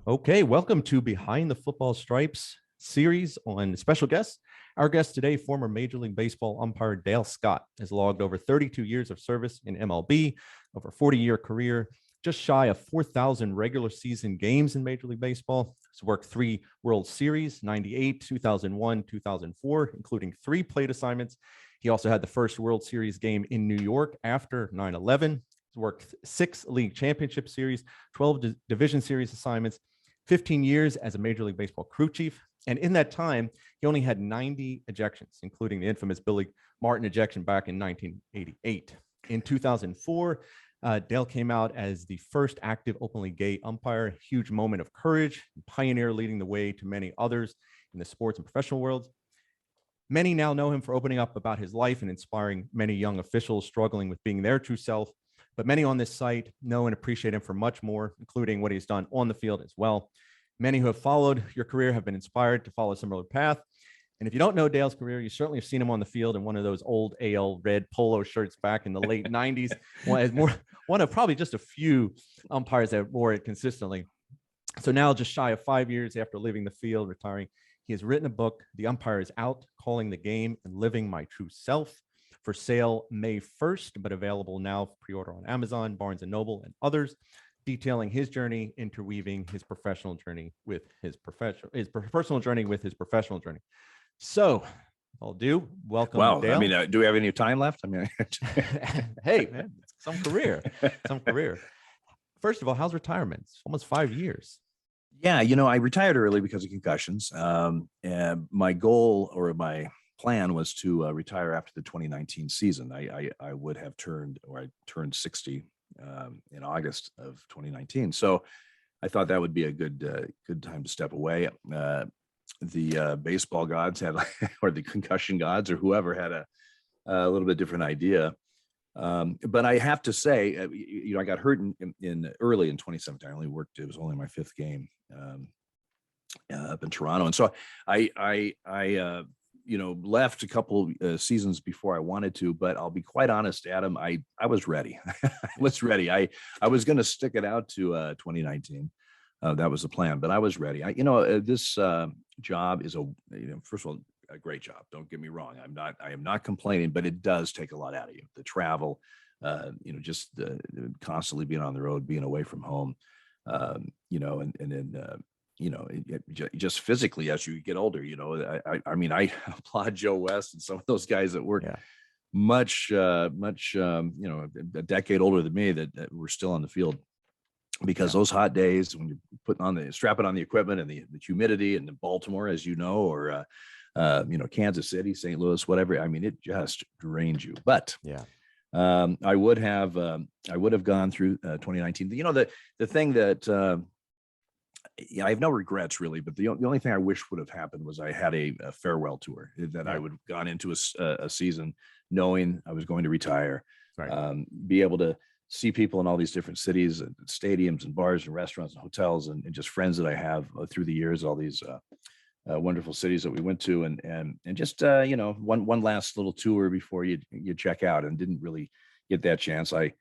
Okay, welcome to Behind the Football Stripes series on special guests. Our guest today, former Major League Baseball umpire Dale Scott, has logged over 32 years of service in MLB, over a 40-year career, just shy of 4,000 regular season games in Major League Baseball. He's worked 3 World Series, 98, 2001, 2004, including 3 plate assignments. He also had the first World Series game in New York after 9/11. He's worked 6 league championship series, 12 division series assignments, 15 years as a Major League Baseball crew chief. And in that time, he only had 90 ejections, including the infamous Billy Martin ejection back in 1988. In 2004, Dale came out as the first active openly gay umpire, a huge moment of courage, pioneer leading the way to many others in the sports and professional worlds. Many now know him for opening up about his life and inspiring many young officials struggling with being their true self. But many on this site know and appreciate him for much more, including what he's done on the field as well. Many who have followed your career have been inspired to follow a similar path. And if you don't know Dale's career, you certainly have seen him on the field in one of those old AL red polo shirts back in the late 90s. One of probably just a few umpires that wore it consistently. So now, just shy of 5 years after leaving the field, retiring, he has written a book, The Umpire is Out, Calling the Game and Living My True Self, for sale May 1st, but available now for pre-order on Amazon, Barnes & Noble, and others, detailing his journey, interweaving his professional journey with his personal journey with his professional journey. So, I'll do. Welcome, wow. Dale. I mean, do we have any time left? I mean, hey, man, some career. First of all, how's retirement? It's almost 5 years. Yeah, I retired early because of concussions. And my goal or my plan was to retire after the 2019 season. I would have turned 60 in August of 2019. So I thought that would be a good time to step away. The baseball gods had, or the concussion gods, or whoever had a little bit different idea. But I have to say, I got hurt in early in 2017. I only worked; it was only my 5th game up in Toronto, and so I left a couple seasons before I wanted to. But I'll be quite honest, Adam, I was ready. I was ready. I was going to stick it out to 2019. That was the plan, but I was ready. This job is first of all, a great job. Don't get me wrong. I am not complaining, but it does take a lot out of you. The travel, just constantly being on the road, being away from home, and then, just physically as you get older, I mean, I applaud Joe West and some of those guys that work much, a decade older than me that were still on the field. Because those hot days when you're strapping on the equipment and the humidity, and the Baltimore, as you know, or Kansas City, St. Louis, whatever. I mean, it just drains you. But I would have gone through 2019. The thing that I have no regrets really, but the only thing I wish would have happened was I had a farewell tour that I would have gone into a season knowing I was going to retire, be able to see people in all these different cities and stadiums and bars and restaurants and hotels and just friends that I have through the years, all these wonderful cities that we went to, and just one last little tour before you check out, and didn't really get that chance. I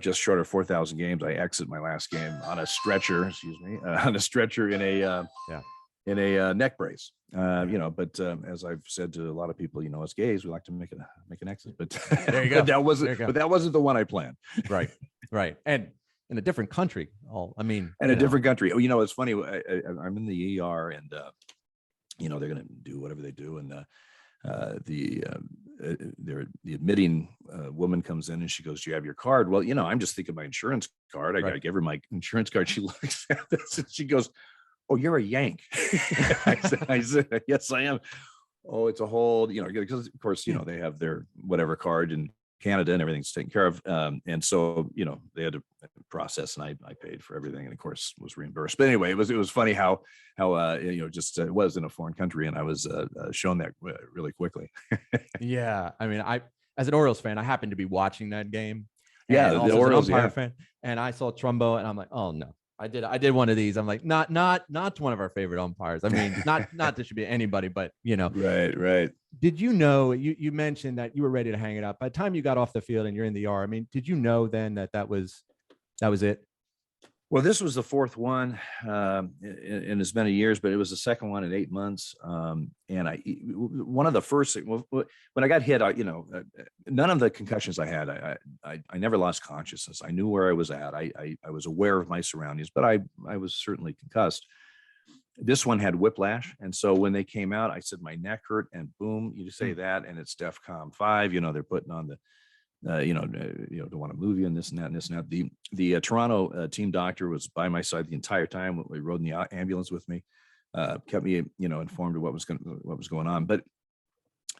just short of 4,000 games, I exit my last game on a stretcher, in a neck brace, but as I've said to a lot of people, as gays, we like to make an exit, but there you go. But that wasn't the one I planned. Right. And in a different country. A different country. Oh, it's funny. I'm in the ER, and they're going to do whatever they do, and the admitting woman comes in and she goes, "Do you have your card?" Well, I'm just thinking my insurance card. I got to give her my insurance card. She looks at this and she goes, "Oh, you're a Yank." I said, "Yes, I am." Oh, it's a whole, because of course, they have their whatever card in Canada and everything's taken care of. And so, they had to process, and I paid for everything, and of course was reimbursed. But anyway, it was funny how just it was in a foreign country, and I was shown that really quickly. Yeah. I mean, as an Orioles fan, I happened to be watching that game. Yeah. The Orioles, as an umpire fan, and I saw Trumbo, and I'm like, oh no. I did one of these. I'm like, not one of our favorite umpires. I mean, not that should be anybody, but Right. Did you know, you mentioned that you were ready to hang it up by the time you got off the field and you're in the ER? I mean, did you know then that was it? Well, this was the fourth one in as many years, but it was the second one in 8 months. And one of the first, when I got hit, none of the concussions I had, I never lost consciousness. I knew where I was at. I was aware of my surroundings, but I was certainly concussed. This one had whiplash. And so when they came out, I said, my neck hurt, and boom, you say that, and it's DEFCON 5, they're putting on the, don't want to move you and this and that and this and that. The Toronto team doctor was by my side the entire time. He rode in the ambulance with me, kept me, informed of what was going on. But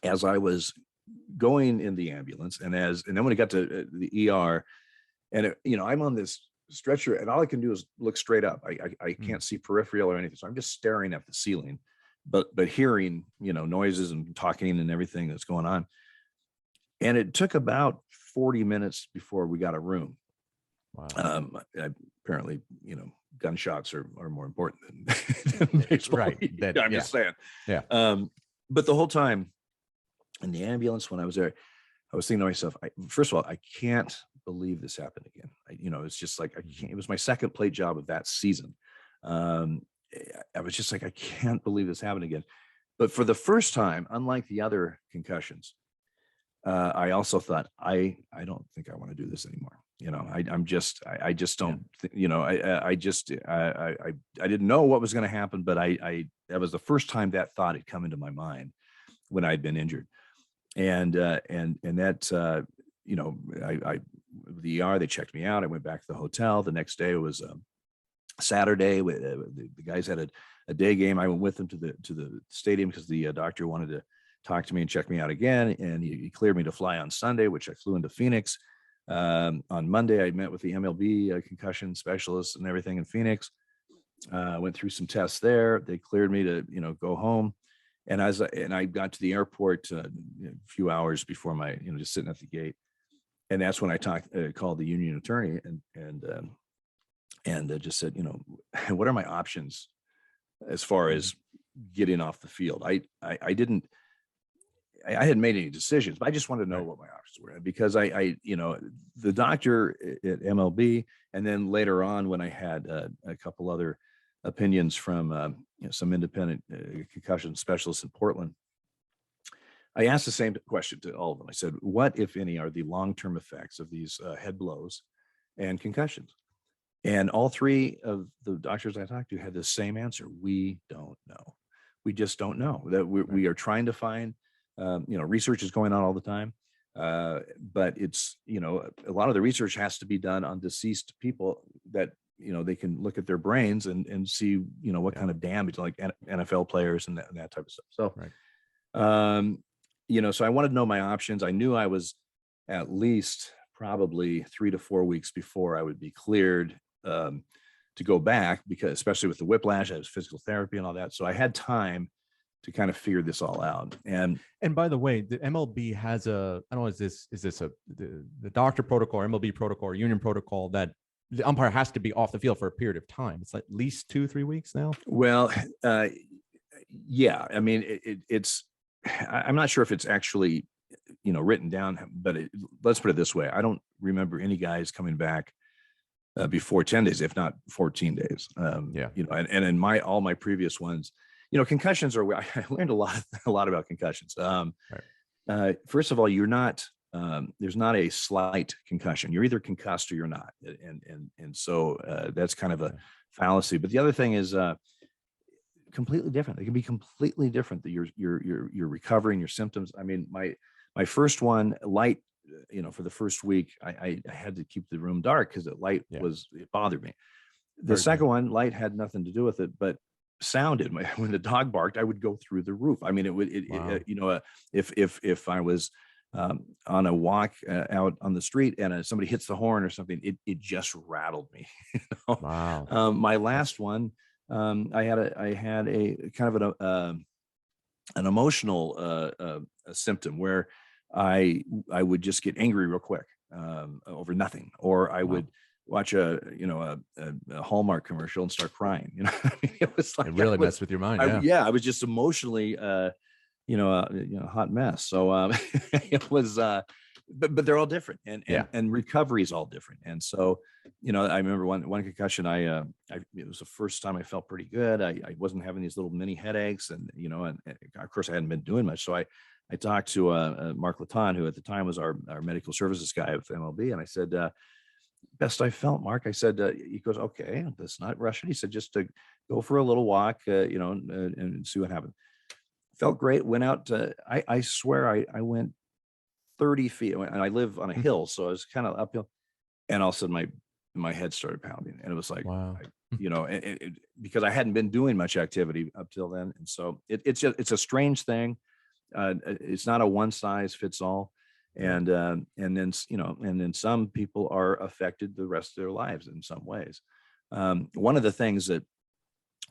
as I was going in the ambulance, and then when I got to the ER, and I'm on this stretcher, and all I can do is look straight up. I can't see peripheral or anything, so I'm just staring at the ceiling, but hearing noises and talking and everything that's going on. And it took about 40 minutes before we got a room. Wow. Apparently, gunshots are more important than baseball. Right. I'm just saying. Yeah. But the whole time in the ambulance, when I was there, I was thinking to myself, first of all, I can't believe this happened again. It's just like, it was my second plate job of that season. I was just like, I can't believe this happened again. But for the first time, unlike the other concussions, I also thought, I don't think I want to do this anymore. I just don't, I didn't know what was going to happen, but that was the first time that thought had come into my mind when I'd been injured. And that, the ER, they checked me out. I went back to the hotel. The next day, it was Saturday. The guys had a day game. I went with them to the stadium because the doctor wanted to talk to me and check me out again. And he cleared me to fly on Sunday, which I flew into Phoenix. On Monday, I met with the MLB concussion specialists and everything in Phoenix. Went through some tests there. They cleared me to, go home. And I got to the airport a few hours before my, just sitting at the gate. And that's when I called the union attorney and just said, what are my options as far as getting off the field? I hadn't made any decisions, but I just wanted to know what my options were, because the doctor at MLB, and then later on when I had a couple other opinions from some independent concussion specialists in Portland, I asked the same question to all of them. I said, what, if any, are the long-term effects of these head blows and concussions? And all three of the doctors I talked to had the same answer. We don't know. We just don't know. That we are trying to find, research is going on all the time. But it's, a lot of the research has to be done on deceased people that, they can look at their brains and see, what kind of damage, like NFL players and that type of stuff. So, so I wanted to know my options. I knew I was at least probably 3 to 4 weeks before I would be cleared to go back, because especially with the whiplash, I was physical therapy and all that. So I had time to kind of figure this all out. And by the way, the MLB has I don't know, is this the doctor protocol or MLB protocol or union protocol that the umpire has to be off the field for a period of time? It's like at least 2-3 weeks now. Well, yeah, I mean, it's, I'm not sure if it's actually, written down, but let's put it this way. I don't remember any guys coming back before 10 days, if not 14 days. And in all my previous ones, concussions are, I learned a lot about concussions. First of all, you're not, there's not a slight concussion. You're either concussed or you're not. And so that's kind of a fallacy. But the other thing is completely different. It can be completely different, that you're recovering your symptoms. I mean, my first one, light, for the first week, I had to keep the room dark because the light it bothered me. The second one, light had nothing to do with it, but sounded, when the dog barked, I would go through the roof. I mean, it would, if I was on a walk out on the street and somebody hits the horn or something, it just rattled me. Wow. My last one, I had a kind of an emotional symptom where I would just get angry real quick over nothing, or I would watch a Hallmark commercial and start crying. I mean, it was like, it really messed with your mind. I was just emotionally, a hot mess. So it was, but they're all different, and Yeah. and recovery is all different. And so, I remember one concussion, it was the first time I felt pretty good. I wasn't having these little mini headaches, and and of course I hadn't been doing much. So I talked to Mark Laton, who at the time was our medical services guy with MLB, and I said, best I felt, Mark. I said, he goes, okay, let's not rush it. He said, just to go for a little walk, and see what happens. Felt great. Went out. I swear I went 30 feet, and I live on a hill, so I was kind of uphill, and all of a sudden my head started pounding, and it was like, Wow. because I hadn't been doing much activity up till then, and so it's a strange thing. It's not a one size fits all, and then some people are affected the rest of their lives in some ways. One of the things that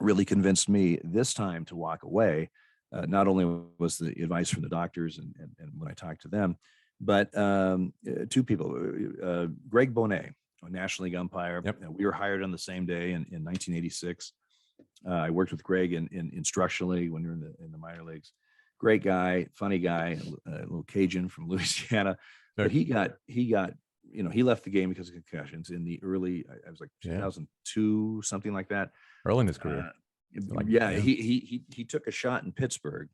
really convinced me this time to walk away, not only was the advice from the doctors and when I talked to them, but two people, Greg Bonet, a National League umpire. Yep. We were hired on the same day in 1986. I worked with Greg in instructionally when we were in the minor leagues. Great guy, funny guy, a little Cajun from Louisiana. But he left the game because of concussions in the early, I was like 2002, something like that. Early in his career. He took a shot in Pittsburgh.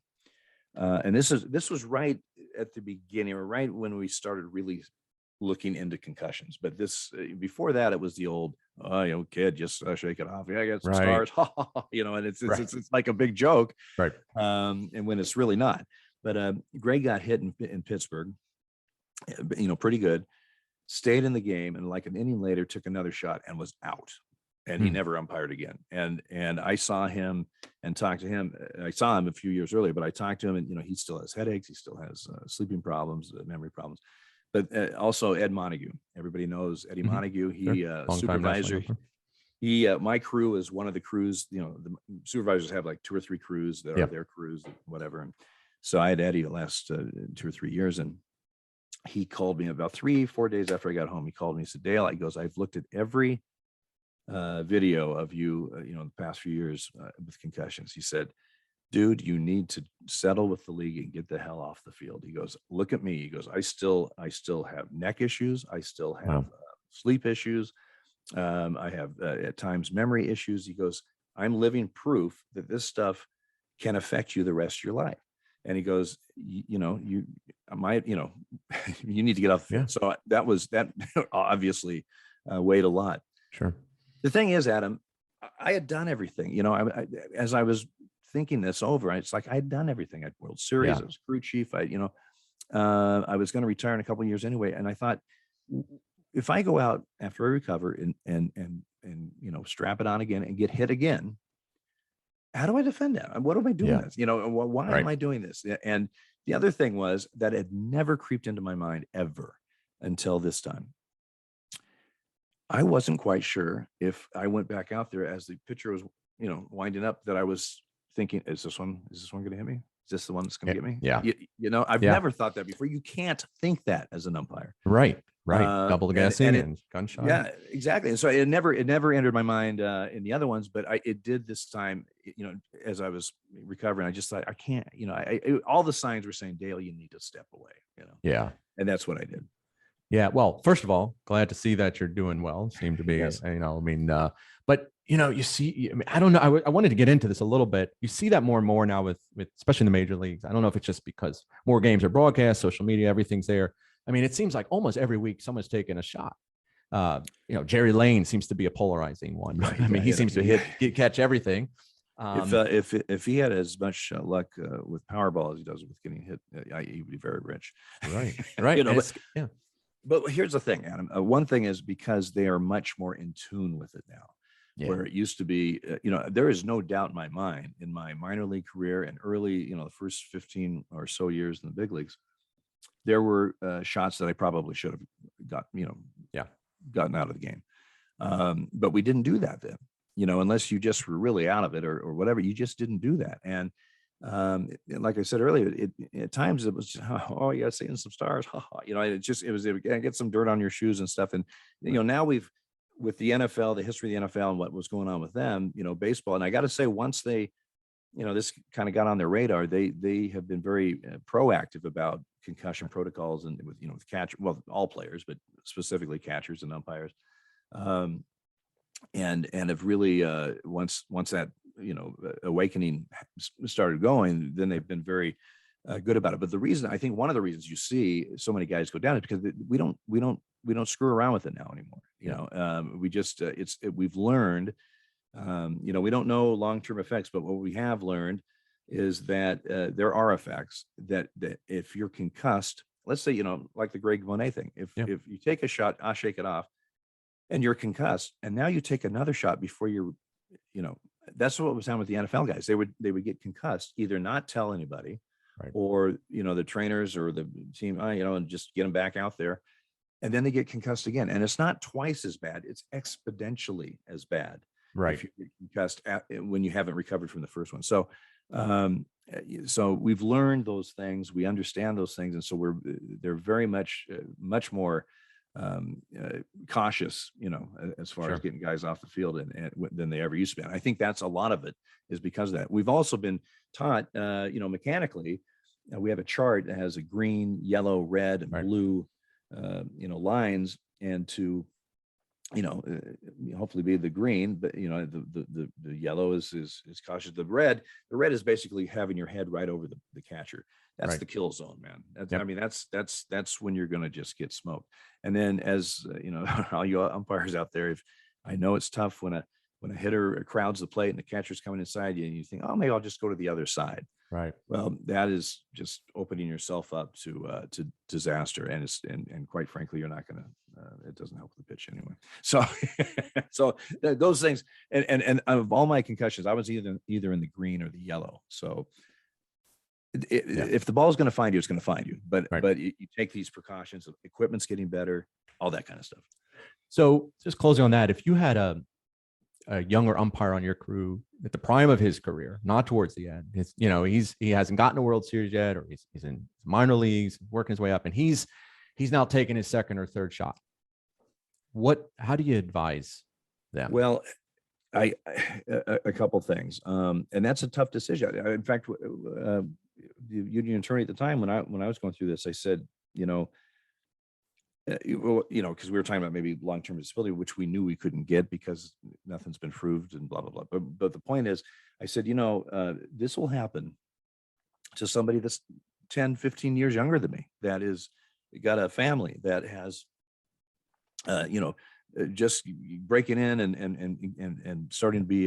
And this was right at the beginning, or right when we started really looking into concussions. But this, before that, it was the old, kid, just shake it off. Yeah, I got some stars. And it's like a big joke. Right. And when it's really not. But Greg got hit in Pittsburgh, pretty good, stayed in the game, and like an inning later took another shot and was out. And he never umpired again. And I saw him and talked to him. I saw him a few years earlier, but I talked to him, and he still has headaches. He still has sleeping problems, memory problems. But also Ed Montague. Everybody knows Eddie Montague. He supervisor. My crew is one of the crews. The supervisors have like 2 or 3 crews that are their crews, whatever. And so I had Eddie the last 2 or 3 years, and he called me about 3-4 days after I got home. He called me. He said, Dale, he goes, I've looked at every video of you, the past few years with concussions. He said, dude, you need to settle with the league and get the hell off the field. He goes, look at me. He goes, I still have neck issues. I still have sleep issues. I have at times memory issues. He goes, I'm living proof that this stuff can affect you the rest of your life. And he goes, you need to get off the field. So that obviously weighed a lot. Sure. The thing is, Adam, I had done everything, as I was thinking this over, it's like I had done everything. I had World Series, I was crew chief. I was going to retire in a couple of years anyway. And I thought, if I go out after I recover and strap it on again and get hit again, how do I defend that? What am I doing this? Why am I doing this? And the other thing was that it never creeped into my mind ever until this time. I wasn't quite sure if I went back out there as the pitcher was, winding up, that I was thinking, is this one going to hit me? Is this the one that's going to get me? Yeah. I've never thought that before. You can't think that as an umpire. Right. Double the gas and gunshot. Yeah, exactly. And so it never entered my mind in the other ones, but it did this time, as I was recovering. I just thought, I can't, all the signs were saying, Dale, you need to step away, Yeah. And that's what I did. Yeah. Well, first of all, glad to see that you're doing well. Seem to be, Yes. But you see, I don't know. I wanted to get into this a little bit. You see that more and more now with especially in the major leagues. I don't know if it's just because more games are broadcast, social media, everything's there. I mean, it seems like almost every week someone's taking a shot. Jerry Lane seems to be a polarizing one. Right? I mean, he seems to catch everything. If he had as much luck with Powerball as he does with getting hit, he would be very rich. Right. Right. But here's the thing, Adam. One thing is because they are much more in tune with it now. Yeah. Where it used to be, there is no doubt in my mind in my minor league career and early, the first 15 or so years in the big leagues, there were shots that I probably should have gotten out of the game. But we didn't do that then, unless you just were really out of it or whatever, you just didn't do that. And like I said earlier, at times it was just, oh, yeah, seeing some stars. It was get some dirt on your shoes and stuff. And, now with the NFL, the history of the NFL and what was going on with them, baseball. And I got to say, once they this kind of got on their radar, they have been very proactive about concussion protocols and with catch, well, all players, but specifically catchers and umpires. And have really once that awakening started going, then they've been very good about it. But I think one of the reasons you see so many guys go down is because we don't screw around with it now anymore. We just we've learned. We don't know long-term effects, but what we have learned is that there are effects that if you're concussed, let's say like the Greg Monet thing, if you take a shot, I'll shake it off, and you're concussed, and now you take another shot before you're, that's what was happening with the NFL guys. They would get concussed, either not tell anybody, right, or the trainers or the team, and just get them back out there, and then they get concussed again, and it's not twice as bad; it's exponentially as bad, right? If you get concussed when you haven't recovered from the first one. So, so we've learned those things, we understand those things, and so they're very much more cautious, as far as getting guys off the field and than they ever used to be. And I think that's a lot of it is because of that. We've also been taught, mechanically, we have a chart that has a green, yellow, red, and blue, lines, and to, hopefully be the green, but the yellow is cautious. The red is basically having your head right over the catcher. That's the kill zone, man. I mean, that's when you're going to just get smoked. And then, as all you umpires out there, if I know it's tough when a hitter crowds the plate and the catcher's coming inside you, and you think, oh, maybe I'll just go to the other side. Right. Well, that is just opening yourself up to disaster, and quite frankly, you're not going to. It doesn't help the pitch anyway. So, those things, and of all my concussions, I was either in the green or the yellow. So, if the ball is going to find you, it's going to find you. But you take these precautions. Equipment's getting better, all that kind of stuff. So, just closing on that, if you had a younger umpire on your crew at the prime of his career, not towards the end, he hasn't gotten a World Series yet, or he's in minor leagues, working his way up, and he's now taking his second or third shot. How do you advise them? Well, a couple things, and that's a tough decision. In fact, the union attorney at the time, when I was going through this, I said, because we were talking about maybe long-term disability, which we knew we couldn't get because nothing's been proved and blah, blah, blah. But the point is, I said, this will happen to somebody that's 10, 15 years younger than me, that is got a family, that has, just breaking in and starting to be,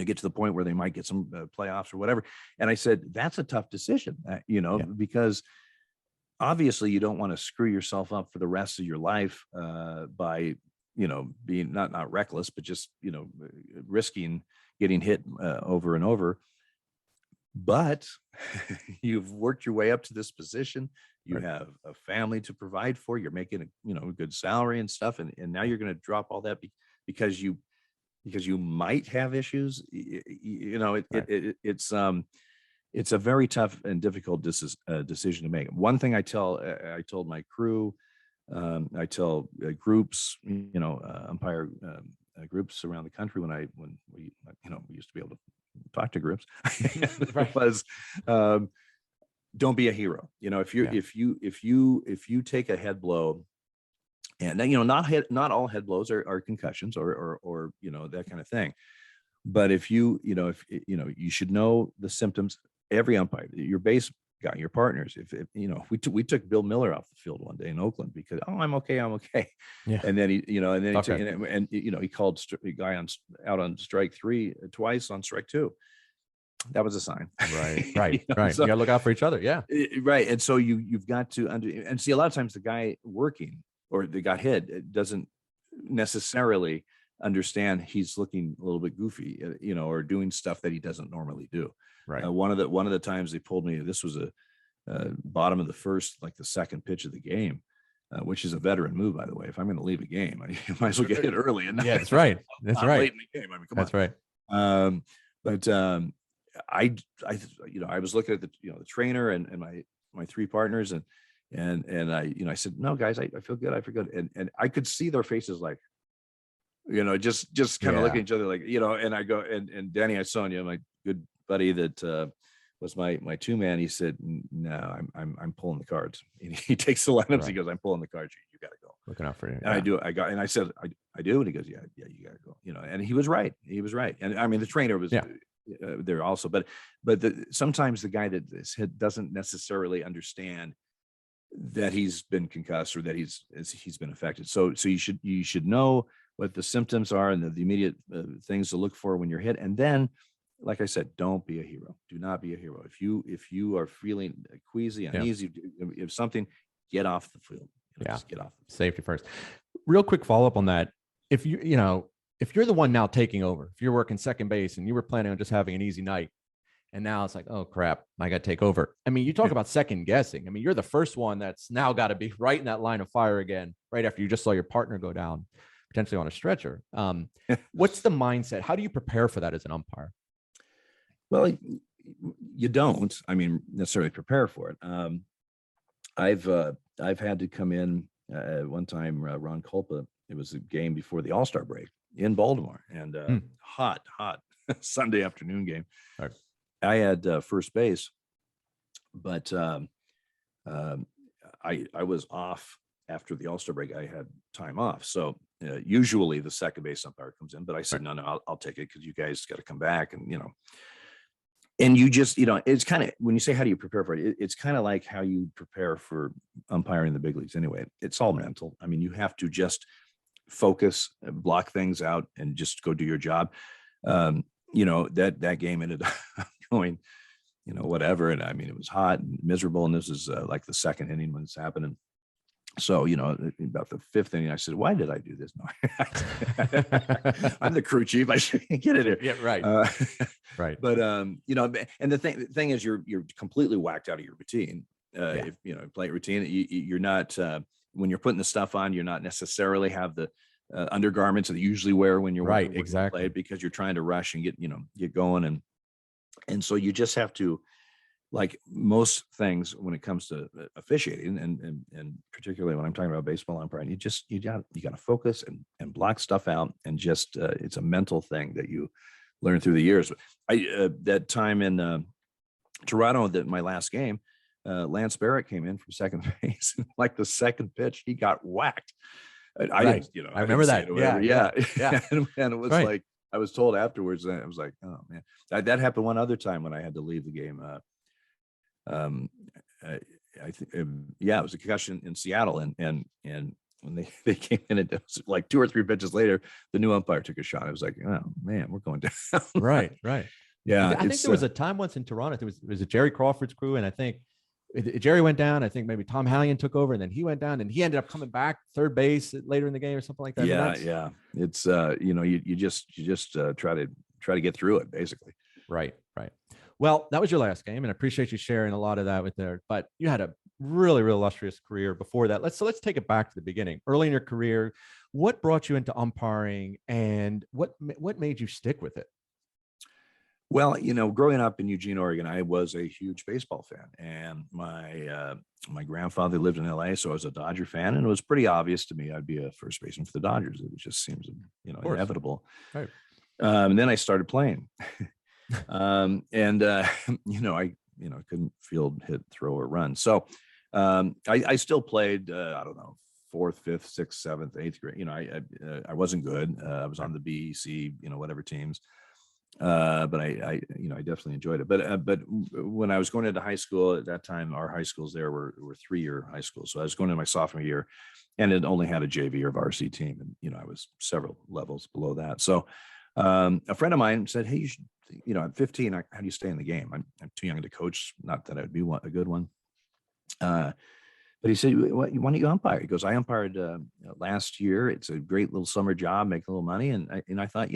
get to the point where they might get some playoffs or whatever. And I said, that's a tough decision, because obviously you don't want to screw yourself up for the rest of your life by, being not reckless, but just, risking getting hit over and over. But you've worked your way up to this position. You have a family to provide for. You're making a good salary and stuff, and now you're going to drop all that because you might have issues. It's a very tough and difficult decision to make. One thing I told my crew, I tell groups, umpire groups around the country when we used to be able to talk to groups, was don't be a hero. If you take a head blow, and then, not all head blows are concussions or that kind of thing. But if you should know the symptoms. Every umpire, your base guy, your partners. If we took Bill Miller off the field one day in Oakland because I'm okay. Yeah. And then he called a guy out on strike 3 twice on strike 2. That was a sign. Right. So, you gotta look out for each other. Yeah. Right. And so you've got to and see, a lot of times the guy working or the guy hit doesn't necessarily understand he's looking a little bit goofy, or doing stuff that he doesn't normally do. Right. One of the times they pulled me, this was a bottom of the first, like the second pitch of the game, which is a veteran move, by the way. If I'm going to leave a game, I might as well get it early. And yeah, that's right. That's right. Late in the game. Come that's on. Right. But I was looking at the trainer and my 3 partners and I said, no, guys, I feel good. I feel good. And I could see their faces like, just kind of looking at each other like, and I go, and Danny, I saw you. I'm like, good buddy that was my two man, he said, no, I'm pulling the cards. And he takes the lineups. Right. He goes, I'm pulling the cards. You got to go. Looking out for you. And I said, I do. And he goes, yeah, you got to go. And he was right. He was right. And I mean, the trainer was there also, but sometimes the guy that doesn't necessarily understand that he's been concussed or that he's been affected. So you should know what the symptoms are and the immediate things to look for when you're hit. And then, like I said, don't be a hero. Do not be a hero. If you are feeling queasy, uneasy, if something, get off the field. Just get off. Safety first. Real quick follow-up on that. If if you're the one now taking over, if you're working second base and you were planning on just having an easy night, and now it's like, oh crap, I got to take over. I mean, you talk about second guessing. I mean, you're the first one that's now got to be right in that line of fire again, right after you just saw your partner go down, potentially on a stretcher. What's the mindset? How do you prepare for that as an umpire? Well, you don't, necessarily prepare for it. I've had to come in one time, Ron Culpa, it was a game before the All-Star break in Baltimore, and hot Sunday afternoon game. Right. I had first base, but I was off after the All-Star break. I had time off. So usually the second base umpire comes in, but I said, no, I'll take it because you guys got to come back. And you just, it's kind of, when you say, how do you prepare for it? It's kind of like how you prepare for umpiring in the big leagues anyway. It's all mental. I mean, you have to just focus, block things out, and just go do your job. That game ended up going, whatever. And I mean, it was hot and miserable. And this is like the second inning when it's happening. So, about the fifth inning, I said, why did I do this? No, I'm the crew chief. I shouldn't get it here. Yeah, right. Right. But, and the thing is, you're completely whacked out of your routine. If play routine, you're not, when you're putting the stuff on, you're not necessarily have the undergarments that you usually wear when you're right. Exactly. Play, because you're trying to rush and get going. And so you just have to, like most things when it comes to officiating, and particularly when I'm talking about baseball umpiring, you got to focus and block stuff out, and just it's a mental thing that you learn through the years. That time in Toronto, my last game, Lance Barrett came in from second base. Like the second pitch, he got whacked. I didn't, I remember that. Yeah. And it was right. like, I was told afterwards, and I was like, oh man, that happened one other time when I had to leave the game. I think, it was a concussion in Seattle, and when they came in, it was like 2 or 3 pitches later, the new umpire took a shot. I was like, oh man, we're going down. Right. Yeah. I think there was a time once in Toronto, it was a Jerry Crawford's crew, and I think Jerry went down. I think maybe Tom Hallion took over, and then he went down, and he ended up coming back third base later in the game or something like that. Yeah. It's you just try to get through it, basically. Right. Well, that was your last game, and I appreciate you sharing a lot of that with there. But you had a really illustrious career before that. Let's take it back to the beginning. Early in your career, what brought you into umpiring, and what made you stick with it? Well, growing up in Eugene, Oregon, I was a huge baseball fan, and my grandfather lived in LA, so I was a Dodger fan, and it was pretty obvious to me I'd be a first baseman for the Dodgers. It just seems, inevitable. Right. And then I started playing. I couldn't field, hit, throw, or run. So I still played, I don't know, 4th, 5th, 6th, 7th, 8th grade. I wasn't good. I was on the B, C, whatever teams. But I definitely enjoyed it. But when I was going into high school at that time, our high schools there were 3-year high schools. So I was going into my sophomore year, and it only had a JV or varsity team. And, I was several levels below that. So a friend of mine said, hey, you should, I'm 15. How do you stay in the game? I'm too young to coach. Not that I'd be a good one. But he said, why don't you umpire? He goes, I umpired last year. It's a great little summer job, make a little money. And I thought,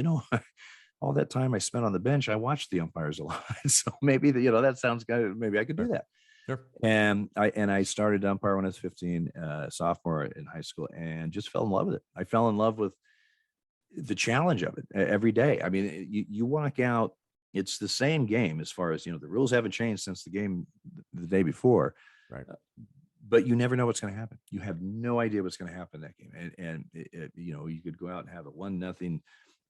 all that time I spent on the bench, I watched the umpires a lot. So maybe that sounds good. Maybe I could do that. Sure. And I started to umpire when I was 15, sophomore in high school, and just fell in love with it. I fell in love with the challenge of it every day. I mean, you walk out, it's the same game as far as, the rules haven't changed since the game the day before. Right. But you never know what's going to happen. You have no idea what's going to happen in that game. And you could go out and have a 1-0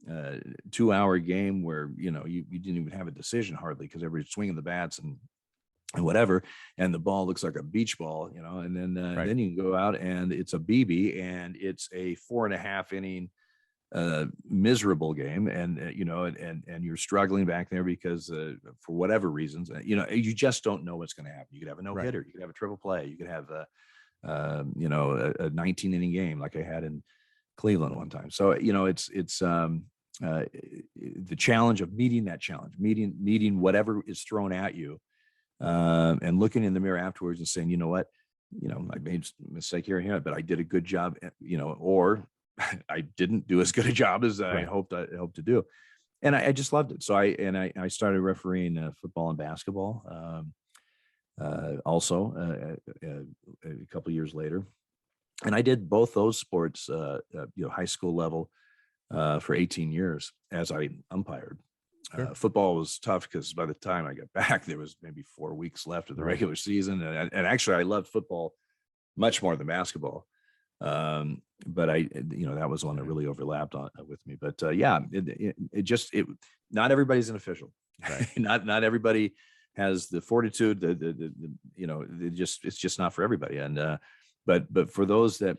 2-hour game where, you didn't even have a decision hardly because everybody's swinging the bats and whatever, and the ball looks like a beach ball, and then you can go out and it's a BB and it's a 4.5 inning miserable game, and and you're struggling back there because for whatever reasons, you just don't know what's going to happen. You could have a no-hitter, you could have a triple play, you could have a 19 inning game like I had in Cleveland one time. So it's the challenge of meeting that challenge, meeting whatever is thrown at you, and looking in the mirror afterwards and saying, you know what, I made a mistake here and here, but I did a good job, or I didn't do as good a job as I hoped to do. And I just loved it. So I started refereeing football and basketball also a couple of years later. And I did both those sports, high school level for 18 years as I umpired. Sure. Football was tough because by the time I got back, there was maybe 4 weeks left of the regular season. And actually, I loved football much more than basketball. But that was one that really overlapped with me. But not everybody's an official. Right. not everybody has the fortitude. It's just not for everybody. And but for those that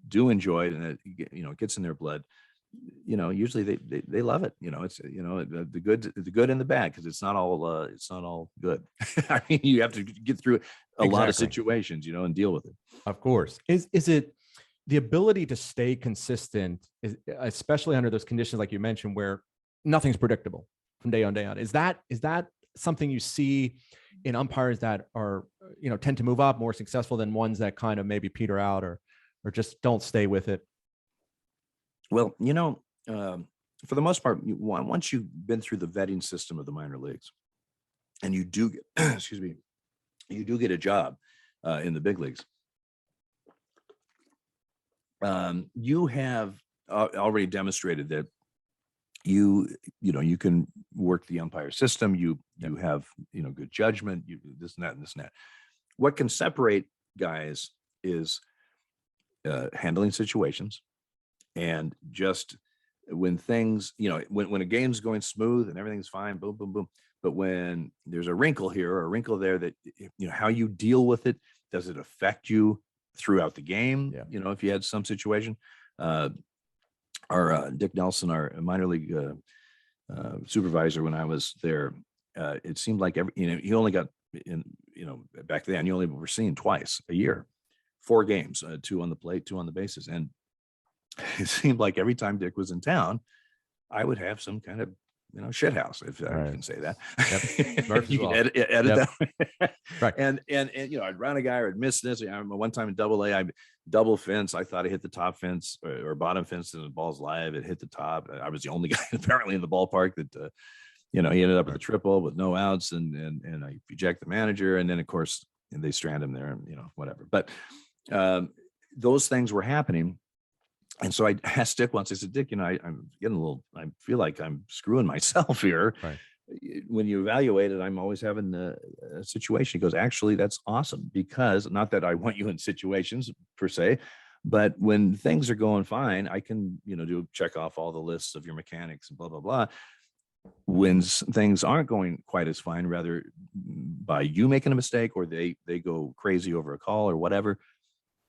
do enjoy it and it gets in their blood, usually they love it. It's the good and the bad, because it's not all good. I mean, you have to get through a lot of situations, and deal with it. Of course. Is it the ability to stay consistent, especially under those conditions like you mentioned, where nothing's predictable from day on day on? Is that something you see in umpires that are tend to move up more successful than ones that kind of maybe peter out or just don't stay with it? Well, for the most part, once you've been through the vetting system of the minor leagues, and you do get, you do get a job in the big leagues, you have already demonstrated that you can work the umpire system. You have good judgment. You this and that and this and that. What can separate guys is handling situations. And just when things, when a game's going smooth and everything's fine, boom, boom, boom. But when there's a wrinkle here or a wrinkle there, that, how you deal with it, does it affect you throughout the game? Yeah. If you had some situation, our Dick Nelson, our minor league supervisor, when I was there, it seemed like he only got in, back then, you only were seen twice a year, 4 games, 2 on the plate, 2 on the bases. And it seemed like every time Dick was in town, I would have some kind of, shit house, if I can say that. Yep. You can edit that. Right. And I'd run a guy or I'd miss this. I remember one time in Double-A, I double fence. I thought I hit the top fence or bottom fence, and the ball's live. It hit the top. I was the only guy apparently in the ballpark that, he ended up with a triple with no outs, and I eject the manager, and then of course they strand him there, and whatever. But those things were happening. And so I asked Dick once, I said, Dick, I'm getting I feel like I'm screwing myself here. Right. When you evaluate it, I'm always having a situation. He goes, actually, that's awesome, because not that I want you in situations per se, but when things are going fine, I can, check off all the lists of your mechanics and blah, blah, blah. When things aren't going quite as fine, rather by you making a mistake or they go crazy over a call or whatever,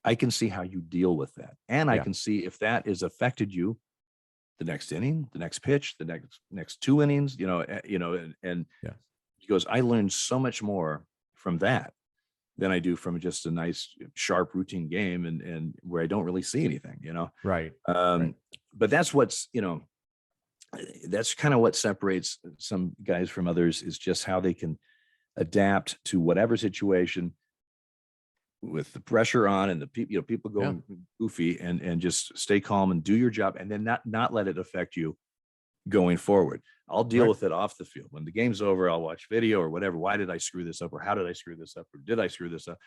I can see how you deal with that. And I can see if that has affected you the next inning, the next pitch, the next 2 innings, and he goes, I learned so much more from that than I do from just a nice, sharp routine game and where I don't really see anything, Right. But that's what's, that's kind of what separates some guys from others, is just how they can adapt to whatever situation with the pressure on and the people going goofy, and just stay calm and do your job, and then not let it affect you going forward. I'll deal with it off the field. When the game's over, I'll watch video or whatever. Why did I screw this up? Or how did I screw this up? Or did I screw this up?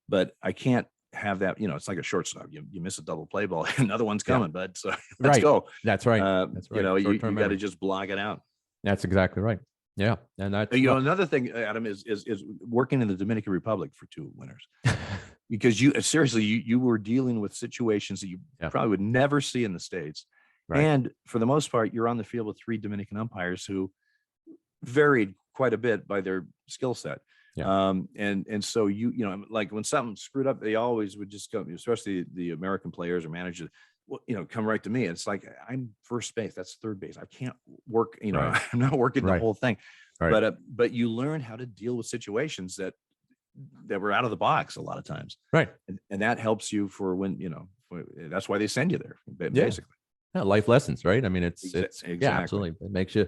But I can't have that, it's like a shortstop. You miss a double play ball, another one's coming, bud. So let's go. That's right. That's right. You got to just block it out. That's exactly right. Yeah. And that's, another thing, Adam, is working in the Dominican Republic for 2 winters. Because you were dealing with situations that you probably would never see in the States. Right. And for the most part, you're on the field with 3 Dominican umpires who varied quite a bit by their skill set. Yeah. And so you know, like when something screwed up, they always would just go, especially the American players or managers, well, you know, come right to me. It's like, I'm first base, that's third base. I can't work, you know, Right. I'm not working the Right. whole thing. Right. But you learn how to deal with situations that were out of the box a lot of times. Right. And that helps you for when, you know, that's why they send you there, Yeah. basically. Yeah, life lessons, right? I mean, it's Exactly. yeah, absolutely. It makes you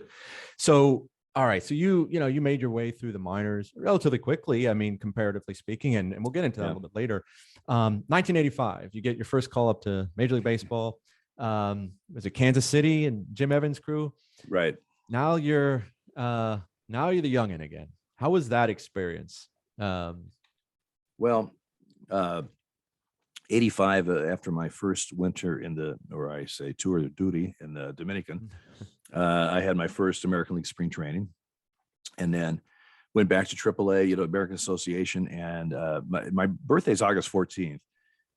so. All right, so you made your way through the minors relatively quickly. I mean, comparatively speaking, and we'll get into that a little bit later. 1985, you get your first call up to Major League Baseball. Was it Kansas City and Jim Evans' crew? Right. Now you're the youngin again. How was that experience? Well, 85, after my first winter tour of duty in the Dominican, I had my first American League spring training, and then went back to AAA, you know, American Association. And my birthday is August 14th.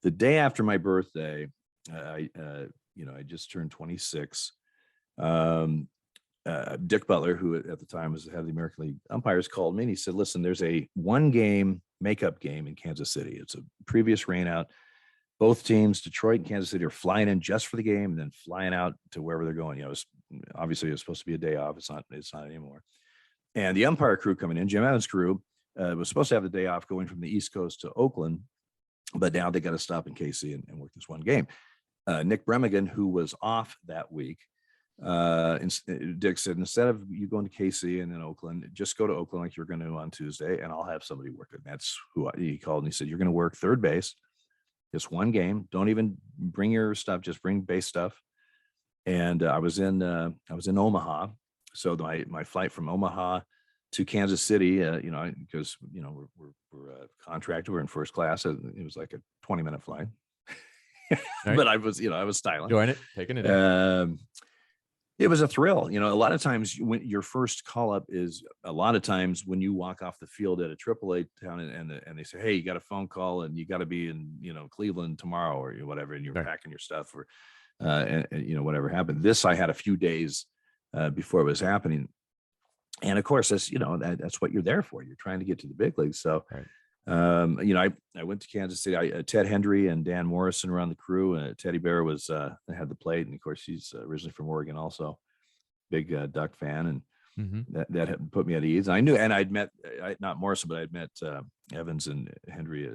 The day after my birthday, I just turned 26. Dick Butler, who at the time was the head of the American League umpires, called me and he said, listen, there's a 1-game makeup game in Kansas City. It's a previous rain out. Both teams, Detroit and Kansas City, are flying in just for the game and then flying out to wherever they're going. You know, obviously it was supposed to be a day off. It's not anymore. And the umpire crew coming in, Jim Evans' crew, was supposed to have the day off going from the East Coast to Oakland, but now they got to stop in KC and work this 1 game. Nick Bremigan, who was off that week, Dick said, instead of you going to KC and then Oakland, just go to Oakland like you're going to on Tuesday, and I'll have somebody work it. And that's who he called, and he said, you're going to work third base. Just 1 game. Don't even bring your stuff. Just bring base stuff. And I was in Omaha. So my flight from Omaha to Kansas City, because we're a contractor, we're in first class. It was like a 20-minute flight. Right. But I was styling. Enjoying it, taking it in. It was a thrill. You know, a lot of times when your first call up is when you walk off the field at a AAA town and they say, hey, you got a phone call and you got to be in, Cleveland tomorrow or whatever, and you're Right. packing your stuff or, and whatever happened. This, I had a few days before it was happening. And of course, that's what you're there for. You're trying to get to the big leagues. So, Right. I went to Kansas City. Ted Hendry and Dan Morrison were on the crew. Teddy Bear had the plate, and of course he's originally from Oregon, also big Duck fan, and that had put me at ease. I knew, and I'd met not Morrison, but I'd met Evans and Hendry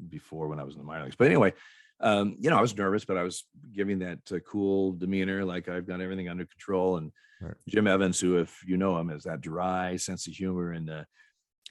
before when I was in the minor leagues. But anyway, I was nervous, but I was giving that cool demeanor, like I've got everything under control. And Right. Jim Evans, who, if you know him, has that dry sense of humor, and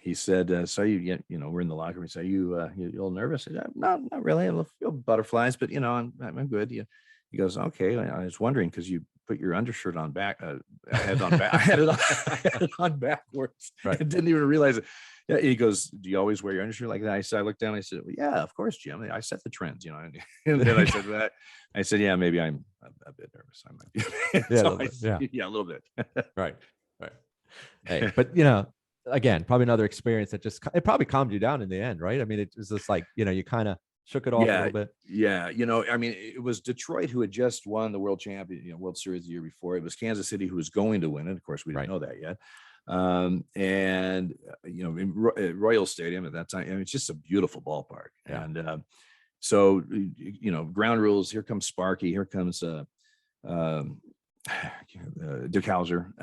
he said, so we're in the locker room. So you a little nervous? I said, no, not really. I feel butterflies, but I'm good. He goes, okay. I was wondering, because you put your undershirt on back. I had it on backwards. Right. I didn't even realize it. Yeah, he goes, do you always wear your undershirt like that? I looked down. And I said, well, yeah, of course, Jim. I set the trends, And then I said, yeah, maybe I'm a bit nervous. I might be. Yeah, a little bit. Right. Hey, but again, probably another experience that it probably calmed you down in the end, right? I mean, it was just like, you kind of shook it off a little bit. Yeah. I mean, it was Detroit who had just won the World Series the year before. It was Kansas City who was going to win it. Of course, we didn't know that yet. And in Royal Stadium at that time, it's just a beautiful ballpark. Yeah. And so, ground rules, here comes Sparky, here comes Dick Hauser.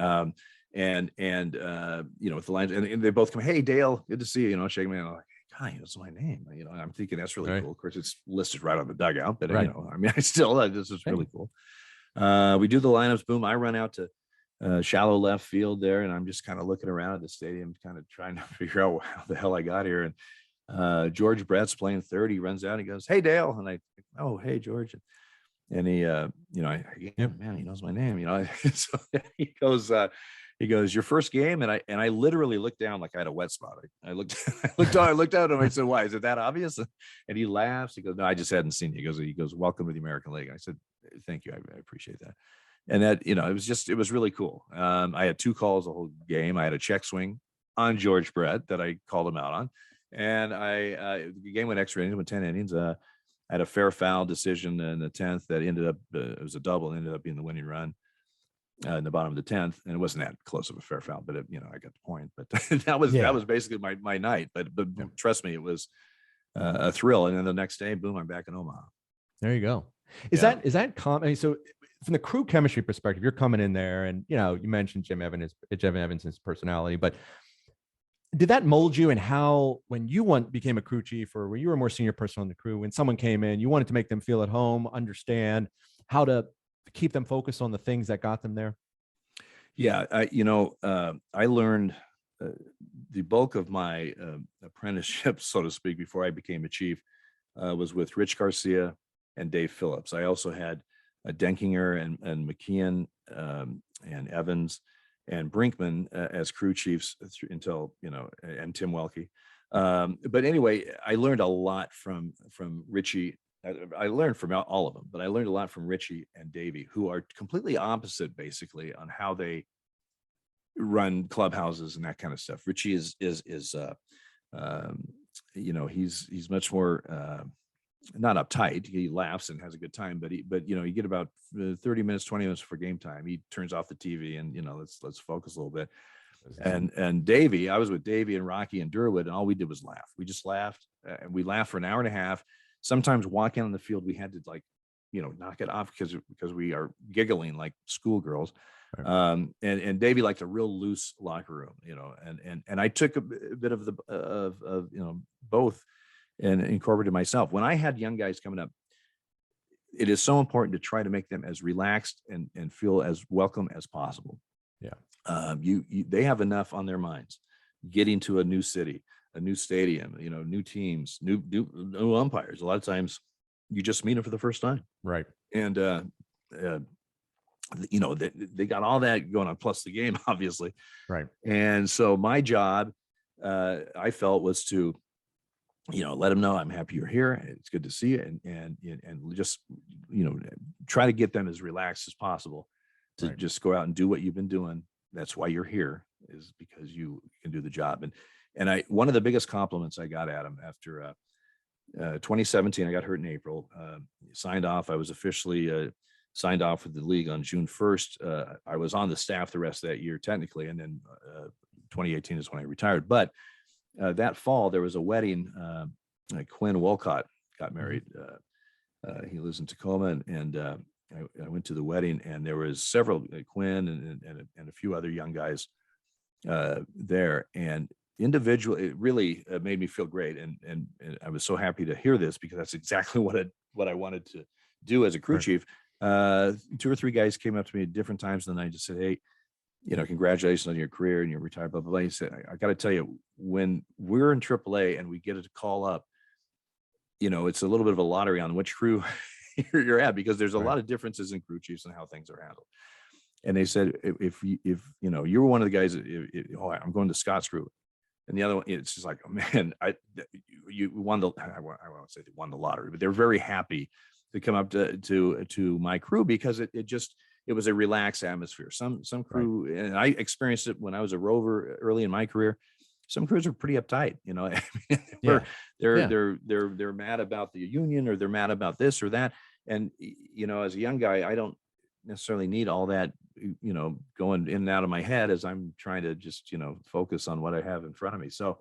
And with the lines, and they both come, hey, Dale, good to see you, shake me. I'm like, God, that's my name. I'm thinking that's really Right. cool. Of course, it's listed right on the dugout, but Right. I still, this is really cool. We do the lineups, boom. I run out to shallow left field there, and I'm just kind of looking around at the stadium, kind of trying to figure out how the hell I got here. And George Brett's playing third. He runs out, and he goes, hey, Dale. And oh, hey, George. And he, man, he knows my name, So he goes, your first game. And I literally looked down like I had a wet spot. I looked out at him. I said, why? Is it that obvious? And he laughs. He goes, no, I just hadn't seen you. He goes, welcome to the American League. I said, thank you. I appreciate that. And that, it was really cool. I had 2 calls the whole game. I had a check swing on George Brett that I called him out on. And the game went extra innings, went 10 innings. had a fair foul decision in the 10th that ended up, it was a double, ended up being the winning run in the bottom of the 10th. And it wasn't that close of a fair foul, but I got the point. But that was basically my night. But trust me, it was a thrill. And then the next day, boom, I'm back in Omaha. There you go. Is that common? I mean, so from the crew chemistry perspective, you're coming in there, and you mentioned Jim Evans's personality, but did that mold you in how, when you became a crew chief, or when you were a more senior person on the crew, when someone came in, you wanted to make them feel at home, understand how to keep them focused on the things that got them there? Yeah, I learned the bulk of my apprenticeship, so to speak, before I became a chief, was with Rich Garcia and Dave Phillips. I also had Denkinger and McKeon and Evans and Brinkman as crew chiefs until, and Tim Welke. But anyway, I learned a lot from Richie. I learned from all of them, but I learned a lot from Richie and Davey, who are completely opposite basically on how they run clubhouses and that kind of stuff. Richie is he's much more not uptight. He laughs and has a good time, but you get about 30 minutes, 20 minutes for game time. He turns off the TV and, let's focus a little bit. And Davey, I was with Davey and Rocky and Durwood, and all we did was laugh. We just laughed, and we laughed for an hour and a half. Sometimes walking on the field, we had to knock it off because we are giggling like schoolgirls. Right. And Davey liked a real loose locker room, and I took a bit of both and incorporated myself. When I had young guys coming up, it is so important to try to make them as relaxed and feel as welcome as possible. Yeah. They have enough on their minds, getting to a new city, a new stadium, new teams, new umpires. A lot of times you just meet them for the first time. Right. And, they got all that going on, plus the game, obviously. Right. And so my job, I felt, was to, let them know I'm happy you're here. It's good to see you. And just, try to get them as relaxed as possible to just go out and do what you've been doing. That's why you're here, is because you can do the job. And one of the biggest compliments I got at him after 2017, I got hurt in April, signed off. I was officially signed off with the league on June 1st. I was on the staff the rest of that year, technically. And then 2018 is when I retired. But that fall, there was a wedding. Quinn Wolcott got married. He lives in Tacoma, and I went to the wedding, and there was several, Quinn and a few other young guys there. And individually, it really made me feel great. And I was so happy to hear this, because that's exactly what I wanted to do as a crew chief. 2 or 3 guys came up to me at different times, and I just said, "Hey, congratulations on your career and your retirement, blah, blah, blah." He said, I got to tell you, when we're in AAA and we get a call up, it's a little bit of a lottery on which crew you're at, because there's a lot of differences in crew chiefs and how things are handled. And they said, if you were one of the guys, I'm going to Scott's crew, and the other one, it's just like, oh man, you won I won't say they won the lottery, but they're very happy to come up to my crew, because it was a relaxed atmosphere. Some crew, and I experienced it when I was a rover early in my career. Some crews are pretty uptight, they're mad about the union, or they're mad about this or that. And, as a young guy, I don't necessarily need all that, going in and out of my head as I'm trying to just, focus on what I have in front of me. So